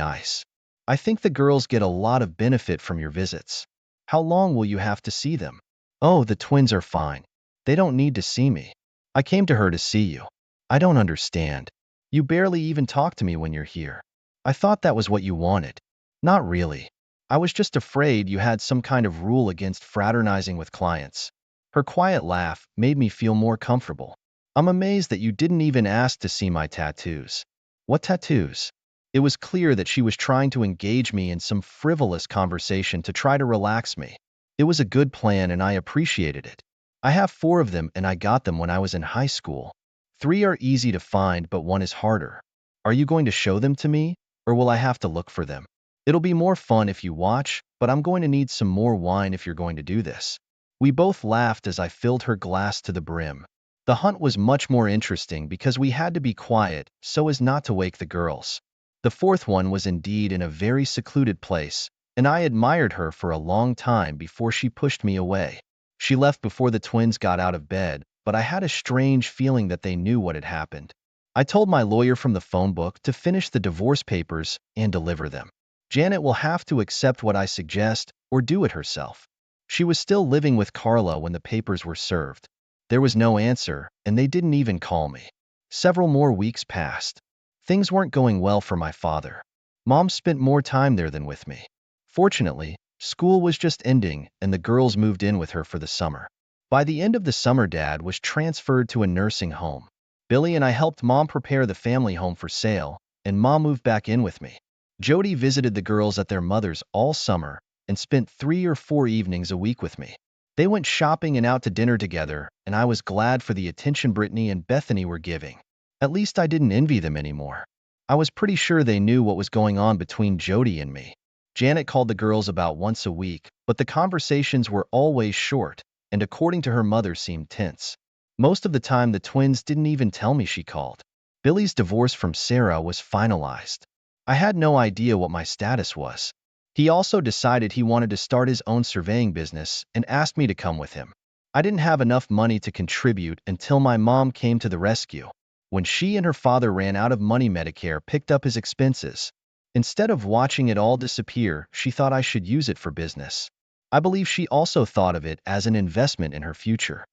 ice. I think the girls get a lot of benefit from your visits. How long will you have to see them? Oh, the twins are fine. They don't need to see me. I came to her to see you. I don't understand. You barely even talk to me when you're here. I thought that was what you wanted. Not really. I was just afraid you had some kind of rule against fraternizing with clients. Her quiet laugh made me feel more comfortable. I'm amazed that you didn't even ask to see my tattoos. What tattoos? It was clear that she was trying to engage me in some frivolous conversation to try to relax me. It was a good plan and I appreciated it. I have 4 of them and I got them when I was in high school. 3 are easy to find, but 1 is harder. Are you going to show them to me, or will I have to look for them? It'll be more fun if you watch, but I'm going to need some more wine if you're going to do this. We both laughed as I filled her glass to the brim. The hunt was much more interesting because we had to be quiet so as not to wake the girls. The 4th one was indeed in a very secluded place, and I admired her for a long time before she pushed me away. She left before the twins got out of bed, but I had a strange feeling that they knew what had happened. I told my lawyer from the phone book to finish the divorce papers and deliver them. Janet will have to accept what I suggest or do it herself. She was still living with Carla when the papers were served. There was no answer, and they didn't even call me. Several more weeks passed. Things weren't going well for my father. Mom spent more time there than with me. Fortunately, school was just ending, and the girls moved in with her for the summer. By the end of the summer, Dad was transferred to a nursing home. Billy and I helped Mom prepare the family home for sale, and Mom moved back in with me. Jody visited the girls at their mother's all summer and spent 3 or 4 evenings a week with me. They went shopping and out to dinner together, and I was glad for the attention Brittany and Bethany were giving. At least I didn't envy them anymore. I was pretty sure they knew what was going on between Jody and me. Janet called the girls about once a week, but the conversations were always short, and according to her mother seemed tense. Most of the time the twins didn't even tell me she called. Billy's divorce from Sarah was finalized. I had no idea what my status was. He also decided he wanted to start his own surveying business and asked me to come with him. I didn't have enough money to contribute until my mom came to the rescue. When she and her father ran out of money, Medicare picked up his expenses. Instead of watching it all disappear, she thought I should use it for business. I believe she also thought of it as an investment in her future.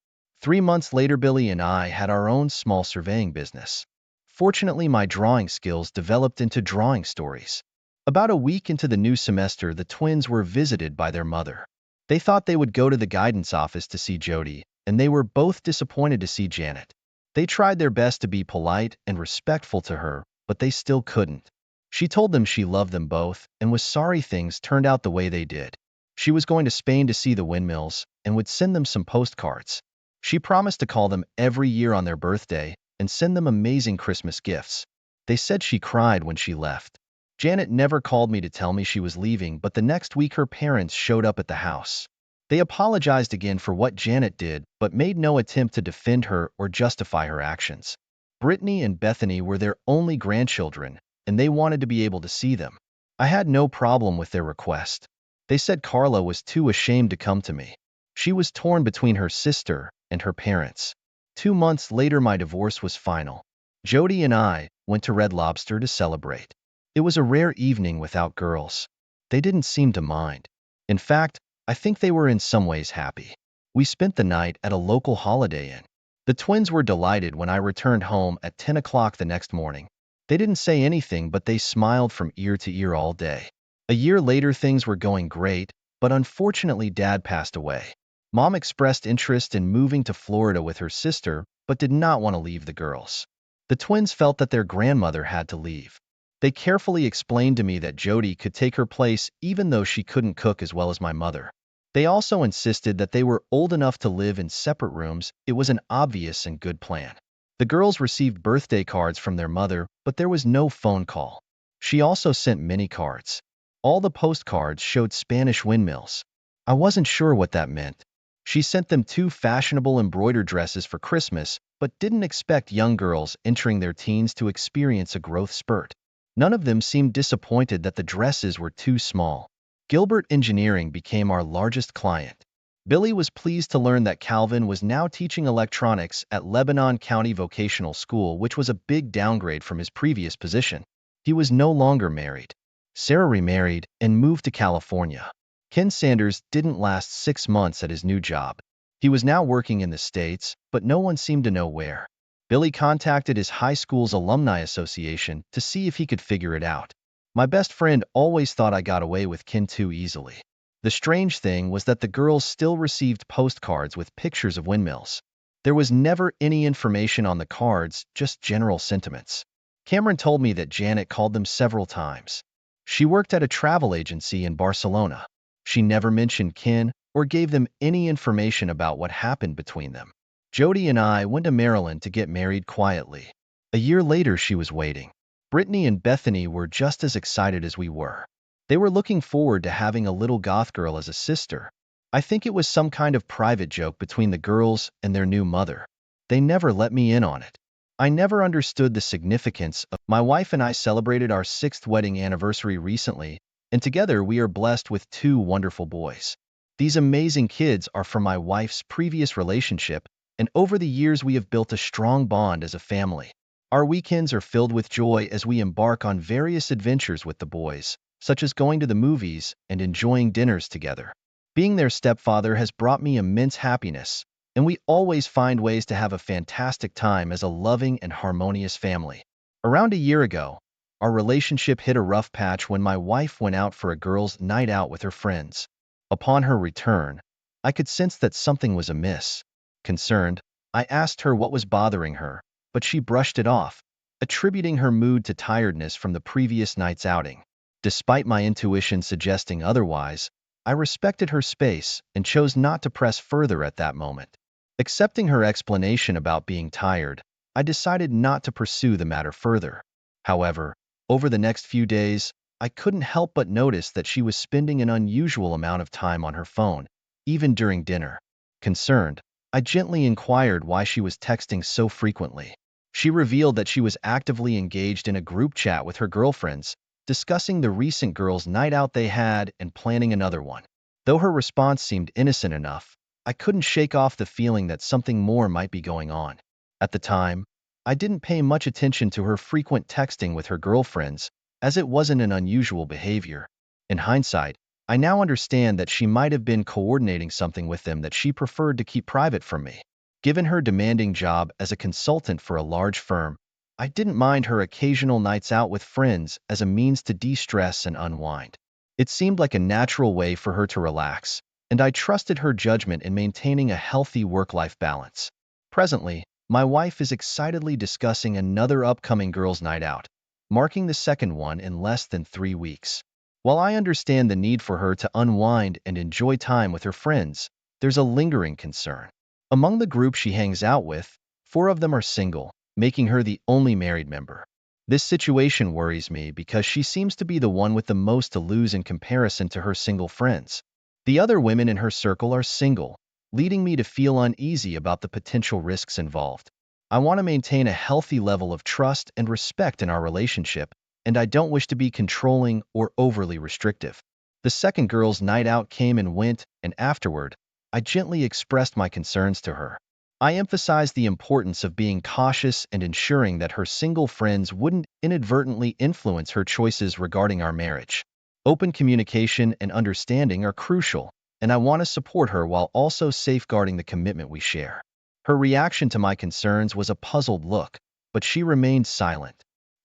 3 months later, Billy and I had our own small surveying business. Fortunately, my drawing skills developed into drawing stories. About a week into the new semester, the twins were visited by their mother. They thought they would go to the guidance office to see Jody, and they were both disappointed to see Janet. They tried their best to be polite and respectful to her, but they still couldn't. She told them she loved them both and was sorry things turned out the way they did. She was going to Spain to see the windmills and would send them some postcards. She promised to call them every year on their birthday and send them amazing Christmas gifts. They said she cried when she left. Janet never called me to tell me she was leaving, but the next week her parents showed up at the house. They apologized again for what Janet did, but made no attempt to defend her or justify her actions. Brittany and Bethany were their only grandchildren, and they wanted to be able to see them. I had no problem with their request. They said Carla was too ashamed to come to me. She was torn between her sister and her parents. 2 months later, my divorce was final. Jody and I went to Red Lobster to celebrate. It was a rare evening without girls. They didn't seem to mind. In fact, I think they were in some ways happy. We spent the night at a local Holiday Inn. The twins were delighted when I returned home at 10 o'clock the next morning. They didn't say anything, but they smiled from ear to ear all day. A year later, things were going great, but unfortunately Dad passed away. Mom expressed interest in moving to Florida with her sister, but did not want to leave the girls. The twins felt that their grandmother had to leave. They carefully explained to me that Jody could take her place even though she couldn't cook as well as my mother. They also insisted that they were old enough to live in separate rooms. It was an obvious and good plan. The girls received birthday cards from their mother, but there was no phone call. She also sent many cards. All the postcards showed Spanish windmills. I wasn't sure what that meant. She sent them 2 fashionable embroidered dresses for Christmas, but didn't expect young girls entering their teens to experience a growth spurt. None of them seemed disappointed that the dresses were too small. Gilbert Engineering became our largest client. Billy was pleased to learn that Calvin was now teaching electronics at Lebanon County Vocational School, which was a big downgrade from his previous position. He was no longer married. Sarah remarried and moved to California. Ken Sanders didn't last 6 months at his new job. He was now working in the States, but no one seemed to know where. Billy contacted his high school's alumni association to see if he could figure it out. My best friend always thought I got away with Ken too easily. The strange thing was that the girls still received postcards with pictures of windmills. There was never any information on the cards, just general sentiments. Cameron told me that Janet called them several times. She worked at a travel agency in Barcelona. She never mentioned Ken or gave them any information about what happened between them. Jody and I went to Maryland to get married quietly. A year later, she was waiting. Brittany and Bethany were just as excited as we were. They were looking forward to having a little goth girl as a sister. I think it was some kind of private joke between the girls and their new mother. They never let me in on it. I never understood the significance of. My wife and I celebrated our 6th wedding anniversary recently, and together we are blessed with 2 wonderful boys. These amazing kids are from my wife's previous relationship, and over the years we have built a strong bond as a family. Our weekends are filled with joy as we embark on various adventures with the boys, such as going to the movies and enjoying dinners together. Being their stepfather has brought me immense happiness, and we always find ways to have a fantastic time as a loving and harmonious family. Around a year ago, our relationship hit a rough patch when my wife went out for a girls' night out with her friends. Upon her return, I could sense that something was amiss. Concerned, I asked her what was bothering her, but she brushed it off, attributing her mood to tiredness from the previous night's outing. Despite my intuition suggesting otherwise, I respected her space and chose not to press further at that moment. Accepting her explanation about being tired, I decided not to pursue the matter further. However, over the next few days, I couldn't help but notice that she was spending an unusual amount of time on her phone, even during dinner. Concerned, I gently inquired why she was texting so frequently. She revealed that she was actively engaged in a group chat with her girlfriends, discussing the recent girls' night out they had and planning another one. Though her response seemed innocent enough, I couldn't shake off the feeling that something more might be going on. At the time, I didn't pay much attention to her frequent texting with her girlfriends, as it wasn't an unusual behavior. In hindsight, I now understand that she might have been coordinating something with them that she preferred to keep private from me. Given her demanding job as a consultant for a large firm, I didn't mind her occasional nights out with friends as a means to de-stress and unwind. It seemed like a natural way for her to relax, and I trusted her judgment in maintaining a healthy work-life balance. Presently, my wife is excitedly discussing another upcoming girls' night out, marking the second one in less than 3 weeks. While I understand the need for her to unwind and enjoy time with her friends, there's a lingering concern. Among the group she hangs out with, 4 of them are single, making her the only married member. This situation worries me because she seems to be the one with the most to lose in comparison to her single friends. The other women in her circle are single, leading me to feel uneasy about the potential risks involved. I want to maintain a healthy level of trust and respect in our relationship, and I don't wish to be controlling or overly restrictive. The second girl's night out came and went, and afterward, I gently expressed my concerns to her. I emphasized the importance of being cautious and ensuring that her single friends wouldn't inadvertently influence her choices regarding our marriage. Open communication and understanding are crucial, and I want to support her while also safeguarding the commitment we share. Her reaction to my concerns was a puzzled look, but she remained silent.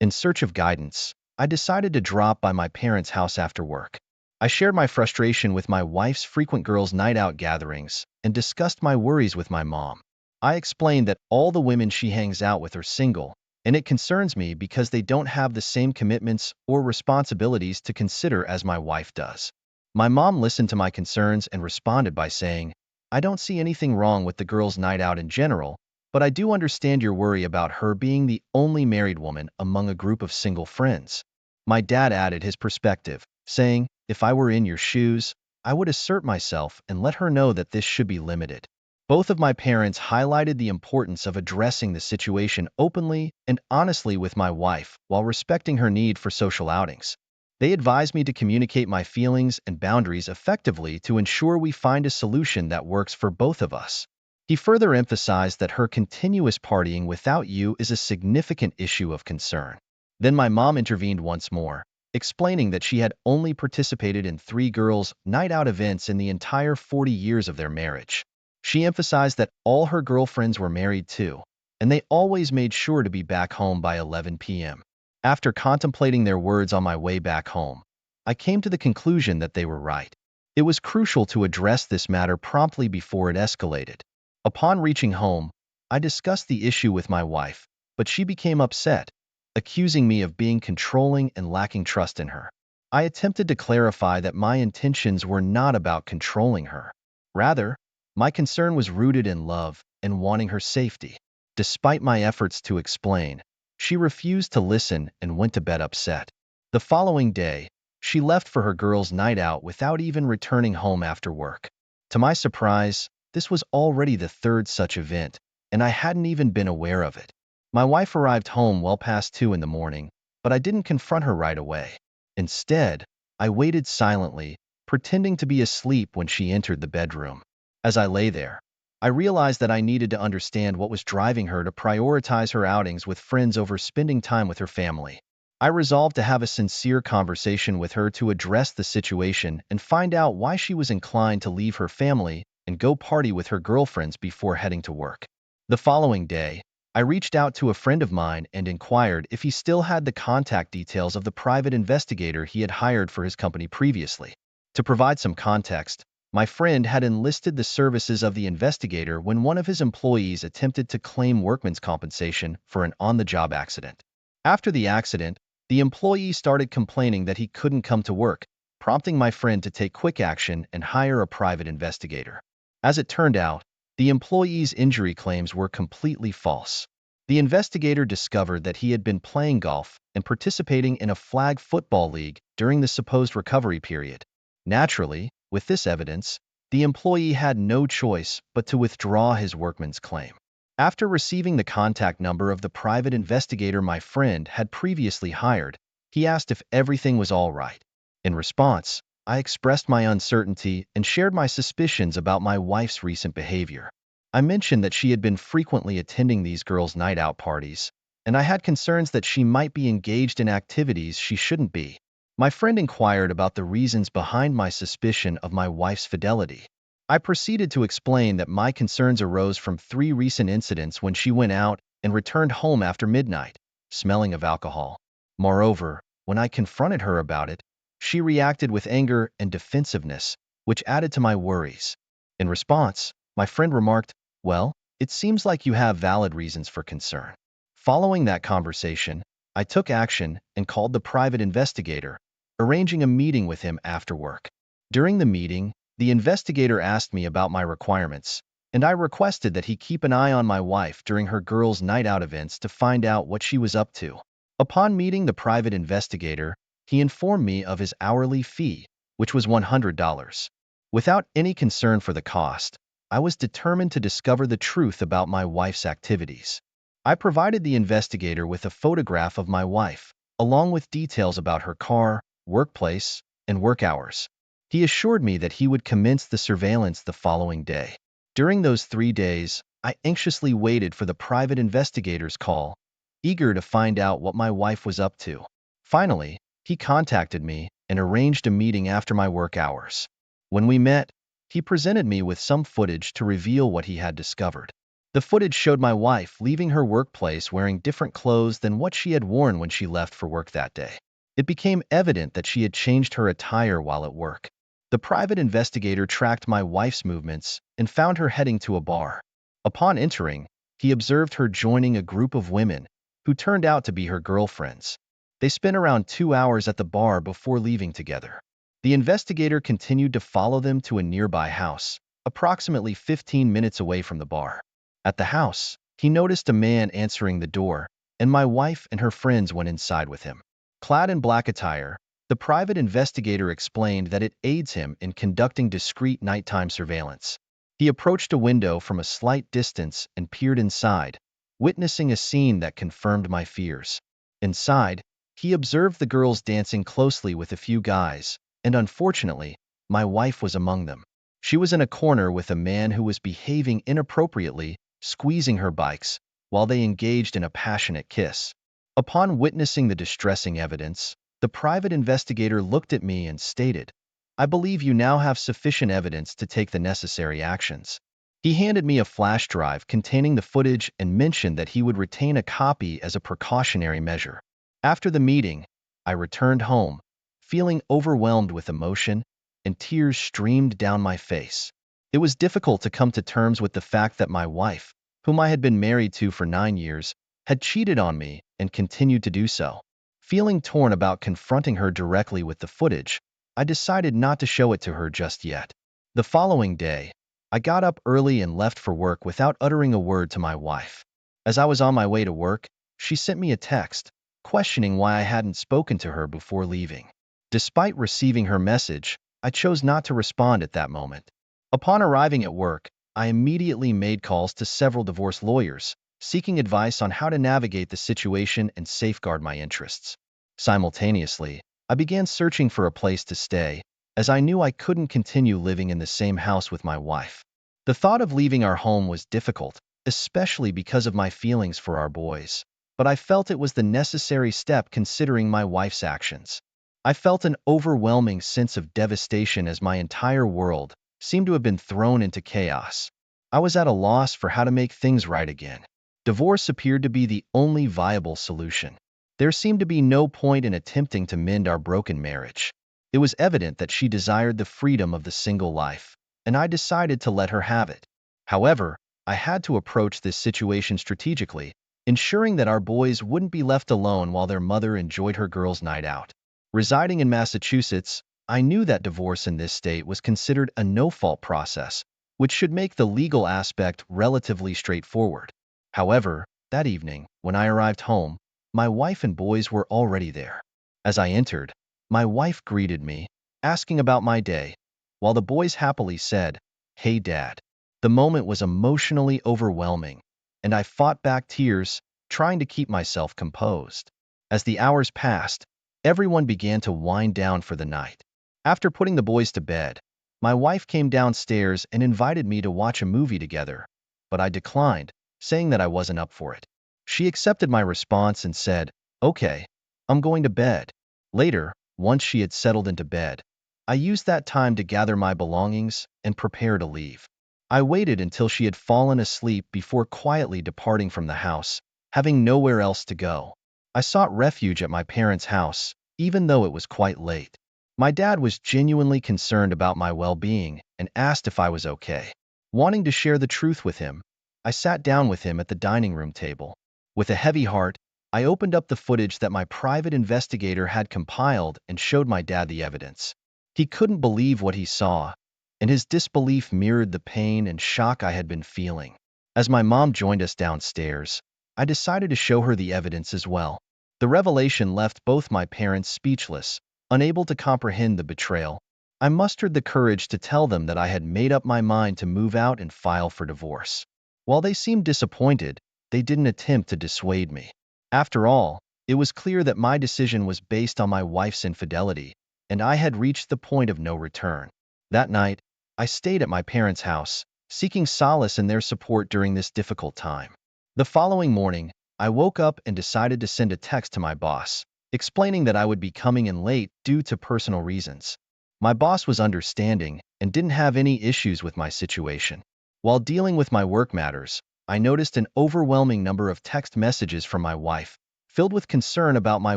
In search of guidance, I decided to drop by my parents' house after work. I shared my frustration with my wife's frequent girls' night out gatherings and discussed my worries with my mom. I explained that all the women she hangs out with are single, and it concerns me because they don't have the same commitments or responsibilities to consider as my wife does. My mom listened to my concerns and responded by saying, "I don't see anything wrong with the girls' night out in general, but I do understand your worry about her being the only married woman among a group of single friends." My dad added his perspective, saying, "If I were in your shoes, I would assert myself and let her know that this should be limited." Both of my parents highlighted the importance of addressing the situation openly and honestly with my wife while respecting her need for social outings. They advised me to communicate my feelings and boundaries effectively to ensure we find a solution that works for both of us. He further emphasized that her continuous partying without you is a significant issue of concern. Then my mom intervened once more, explaining that she had only participated in 3 girls' night out events in the entire 40 years of their marriage. She emphasized that all her girlfriends were married too, and they always made sure to be back home by 11 p.m. After contemplating their words on my way back home, I came to the conclusion that they were right. It was crucial to address this matter promptly before it escalated. Upon reaching home, I discussed the issue with my wife, but she became upset, accusing me of being controlling and lacking trust in her. I attempted to clarify that my intentions were not about controlling her. Rather, my concern was rooted in love and wanting her safety. Despite my efforts to explain, she refused to listen and went to bed upset. The following day, she left for her girls' night out without even returning home after work. To my surprise, this was already the third such event, and I hadn't even been aware of it. My wife arrived home well past 2 in the morning, but I didn't confront her right away. Instead, I waited silently, pretending to be asleep when she entered the bedroom. As I lay there, I realized that I needed to understand what was driving her to prioritize her outings with friends over spending time with her family. I resolved to have a sincere conversation with her to address the situation and find out why she was inclined to leave her family and go party with her girlfriends before heading to work. The following day, I reached out to a friend of mine and inquired if he still had the contact details of the private investigator he had hired for his company previously. To provide some context, my friend had enlisted the services of the investigator when one of his employees attempted to claim workman's compensation for an on-the-job accident. After the accident, the employee started complaining that he couldn't come to work, prompting my friend to take quick action and hire a private investigator. As it turned out, the employee's injury claims were completely false. The investigator discovered that he had been playing golf and participating in a flag football league during the supposed recovery period. Naturally, with this evidence, the employee had no choice but to withdraw his workman's claim. After receiving the contact number of the private investigator my friend had previously hired, he asked if everything was all right. In response, I expressed my uncertainty and shared my suspicions about my wife's recent behavior. I mentioned that she had been frequently attending these girls' night out parties, and I had concerns that she might be engaged in activities she shouldn't be. My friend inquired about the reasons behind my suspicion of my wife's fidelity. I proceeded to explain that my concerns arose from 3 recent incidents when she went out and returned home after midnight, smelling of alcohol. Moreover, when I confronted her about it, she reacted with anger and defensiveness, which added to my worries. In response, my friend remarked, "Well, it seems like you have valid reasons for concern." Following that conversation, I took action and called the private investigator, arranging a meeting with him after work. During the meeting, the investigator asked me about my requirements, and I requested that he keep an eye on my wife during her girls' night out events to find out what she was up to. Upon meeting the private investigator, he informed me of his hourly fee, which was $100. Without any concern for the cost, I was determined to discover the truth about my wife's activities. I provided the investigator with a photograph of my wife, along with details about her car, workplace, and work hours. He assured me that he would commence the surveillance the following day. During those 3 days, I anxiously waited for the private investigator's call, eager to find out what my wife was up to. Finally, he contacted me and arranged a meeting after my work hours. When we met, he presented me with some footage to reveal what he had discovered. The footage showed my wife leaving her workplace wearing different clothes than what she had worn when she left for work that day. It became evident that she had changed her attire while at work. The private investigator tracked my wife's movements and found her heading to a bar. Upon entering, he observed her joining a group of women who turned out to be her girlfriends. They spent around 2 hours at the bar before leaving together. The investigator continued to follow them to a nearby house, approximately 15 minutes away from the bar. At the house, he noticed a man answering the door, and my wife and her friends went inside with him. Clad in black attire, the private investigator explained that it aids him in conducting discreet nighttime surveillance. He approached a window from a slight distance and peered inside, witnessing a scene that confirmed my fears. Inside, he observed the girls dancing closely with a few guys, and unfortunately, my wife was among them. She was in a corner with a man who was behaving inappropriately, squeezing her bikes, while they engaged in a passionate kiss. Upon witnessing the distressing evidence, the private investigator looked at me and stated, "I believe you now have sufficient evidence to take the necessary actions." He handed me a flash drive containing the footage and mentioned that he would retain a copy as a precautionary measure. After the meeting, I returned home, feeling overwhelmed with emotion, and tears streamed down my face. It was difficult to come to terms with the fact that my wife, whom I had been married to for 9 years, had cheated on me and continued to do so. Feeling torn about confronting her directly with the footage, I decided not to show it to her just yet. The following day, I got up early and left for work without uttering a word to my wife. As I was on my way to work, she sent me a text, questioning why I hadn't spoken to her before leaving. Despite receiving her message, I chose not to respond at that moment. Upon arriving at work, I immediately made calls to several divorce lawyers, seeking advice on how to navigate the situation and safeguard my interests. Simultaneously, I began searching for a place to stay, as I knew I couldn't continue living in the same house with my wife. The thought of leaving our home was difficult, especially because of my feelings for our boys, but I felt it was the necessary step considering my wife's actions. I felt an overwhelming sense of devastation as my entire world seemed to have been thrown into chaos. I was at a loss for how to make things right again. Divorce appeared to be the only viable solution. There seemed to be no point in attempting to mend our broken marriage. It was evident that she desired the freedom of the single life, and I decided to let her have it. However, I had to approach this situation strategically, ensuring that our boys wouldn't be left alone while their mother enjoyed her girls' night out. Residing in Massachusetts, I knew that divorce in this state was considered a no-fault process, which should make the legal aspect relatively straightforward. However, that evening, when I arrived home, my wife and boys were already there. As I entered, my wife greeted me, asking about my day, while the boys happily said, "Hey, Dad." The moment was emotionally overwhelming, and I fought back tears, trying to keep myself composed. As the hours passed, everyone began to wind down for the night. After putting the boys to bed, my wife came downstairs and invited me to watch a movie together, but I declined, saying that I wasn't up for it. She accepted my response and said, "Okay, I'm going to bed." Later, once she had settled into bed, I used that time to gather my belongings and prepare to leave. I waited until she had fallen asleep before quietly departing from the house, having nowhere else to go. I sought refuge at my parents' house, even though it was quite late. My dad was genuinely concerned about my well-being and asked if I was okay. Wanting to share the truth with him, I sat down with him at the dining room table. With a heavy heart, I opened up the footage that my private investigator had compiled and showed my dad the evidence. He couldn't believe what he saw, and his disbelief mirrored the pain and shock I had been feeling. As my mom joined us downstairs, I decided to show her the evidence as well. The revelation left both my parents speechless, unable to comprehend the betrayal. I mustered the courage to tell them that I had made up my mind to move out and file for divorce. While they seemed disappointed, they didn't attempt to dissuade me. After all, it was clear that my decision was based on my wife's infidelity, and I had reached the point of no return. That night, I stayed at my parents' house, seeking solace in their support during this difficult time. The following morning, I woke up and decided to send a text to my boss, explaining that I would be coming in late due to personal reasons. My boss was understanding and didn't have any issues with my situation. While dealing with my work matters, I noticed an overwhelming number of text messages from my wife, filled with concern about my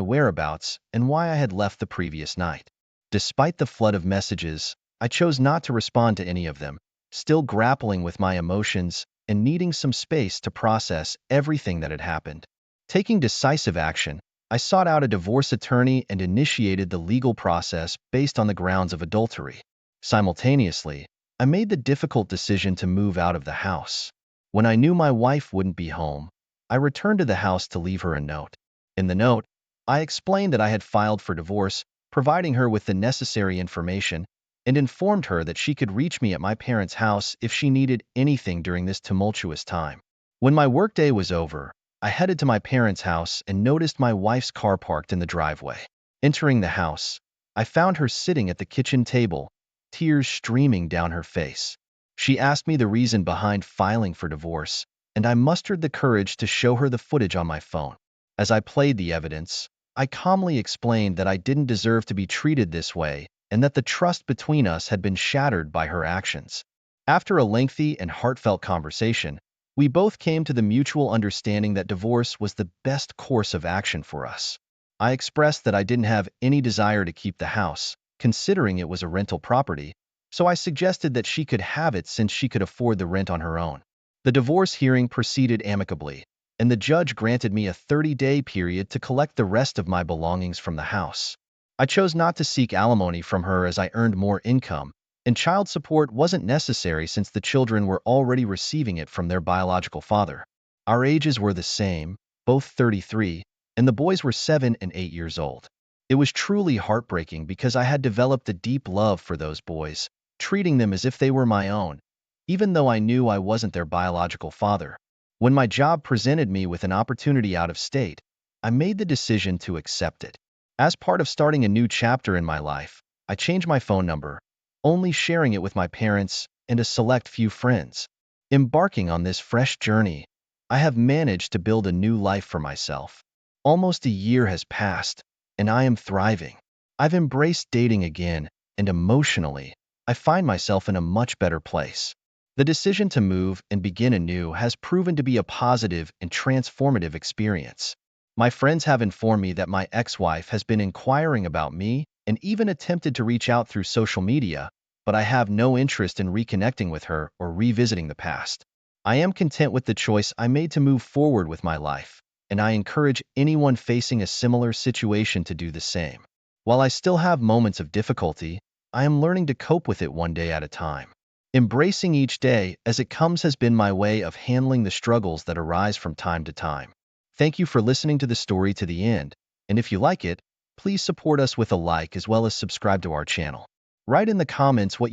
whereabouts and why I had left the previous night. Despite the flood of messages, I chose not to respond to any of them, still grappling with my emotions and needing some space to process everything that had happened. Taking decisive action, I sought out a divorce attorney and initiated the legal process based on the grounds of adultery. Simultaneously, I made the difficult decision to move out of the house. When I knew my wife wouldn't be home, I returned to the house to leave her a note. In the note, I explained that I had filed for divorce, providing her with the necessary information, and informed her that she could reach me at my parents' house if she needed anything during this tumultuous time. When my workday was over, I headed to my parents' house and noticed my wife's car parked in the driveway. Entering the house, I found her sitting at the kitchen table, tears streaming down her face. She asked me the reason behind filing for divorce, and I mustered the courage to show her the footage on my phone. As I played the evidence, I calmly explained that I didn't deserve to be treated this way and that the trust between us had been shattered by her actions. After a lengthy and heartfelt conversation, we both came to the mutual understanding that divorce was the best course of action for us. I expressed that I didn't have any desire to keep the house, considering it was a rental property, so I suggested that she could have it since she could afford the rent on her own. The divorce hearing proceeded amicably, and the judge granted me a 30-day period to collect the rest of my belongings from the house. I chose not to seek alimony from her as I earned more income, and child support wasn't necessary since the children were already receiving it from their biological father. Our ages were the same, both 33, and the boys were 7 and 8 years old. It was truly heartbreaking because I had developed a deep love for those boys, treating them as if they were my own, even though I knew I wasn't their biological father. When my job presented me with an opportunity out of state, I made the decision to accept it. As part of starting a new chapter in my life, I changed my phone number, only sharing it with my parents and a select few friends. Embarking on this fresh journey, I have managed to build a new life for myself. Almost a year has passed, and I am thriving. I've embraced dating again, and emotionally, I find myself in a much better place. The decision to move and begin anew has proven to be a positive and transformative experience. My friends have informed me that my ex-wife has been inquiring about me and even attempted to reach out through social media, but I have no interest in reconnecting with her or revisiting the past. I am content with the choice I made to move forward with my life, and I encourage anyone facing a similar situation to do the same. While I still have moments of difficulty, I am learning to cope with it one day at a time. Embracing each day as it comes has been my way of handling the struggles that arise from time to time. Thank you for listening to the story to the end, and if you like it, please support us with a like as well as subscribe to our channel. Write in the comments what you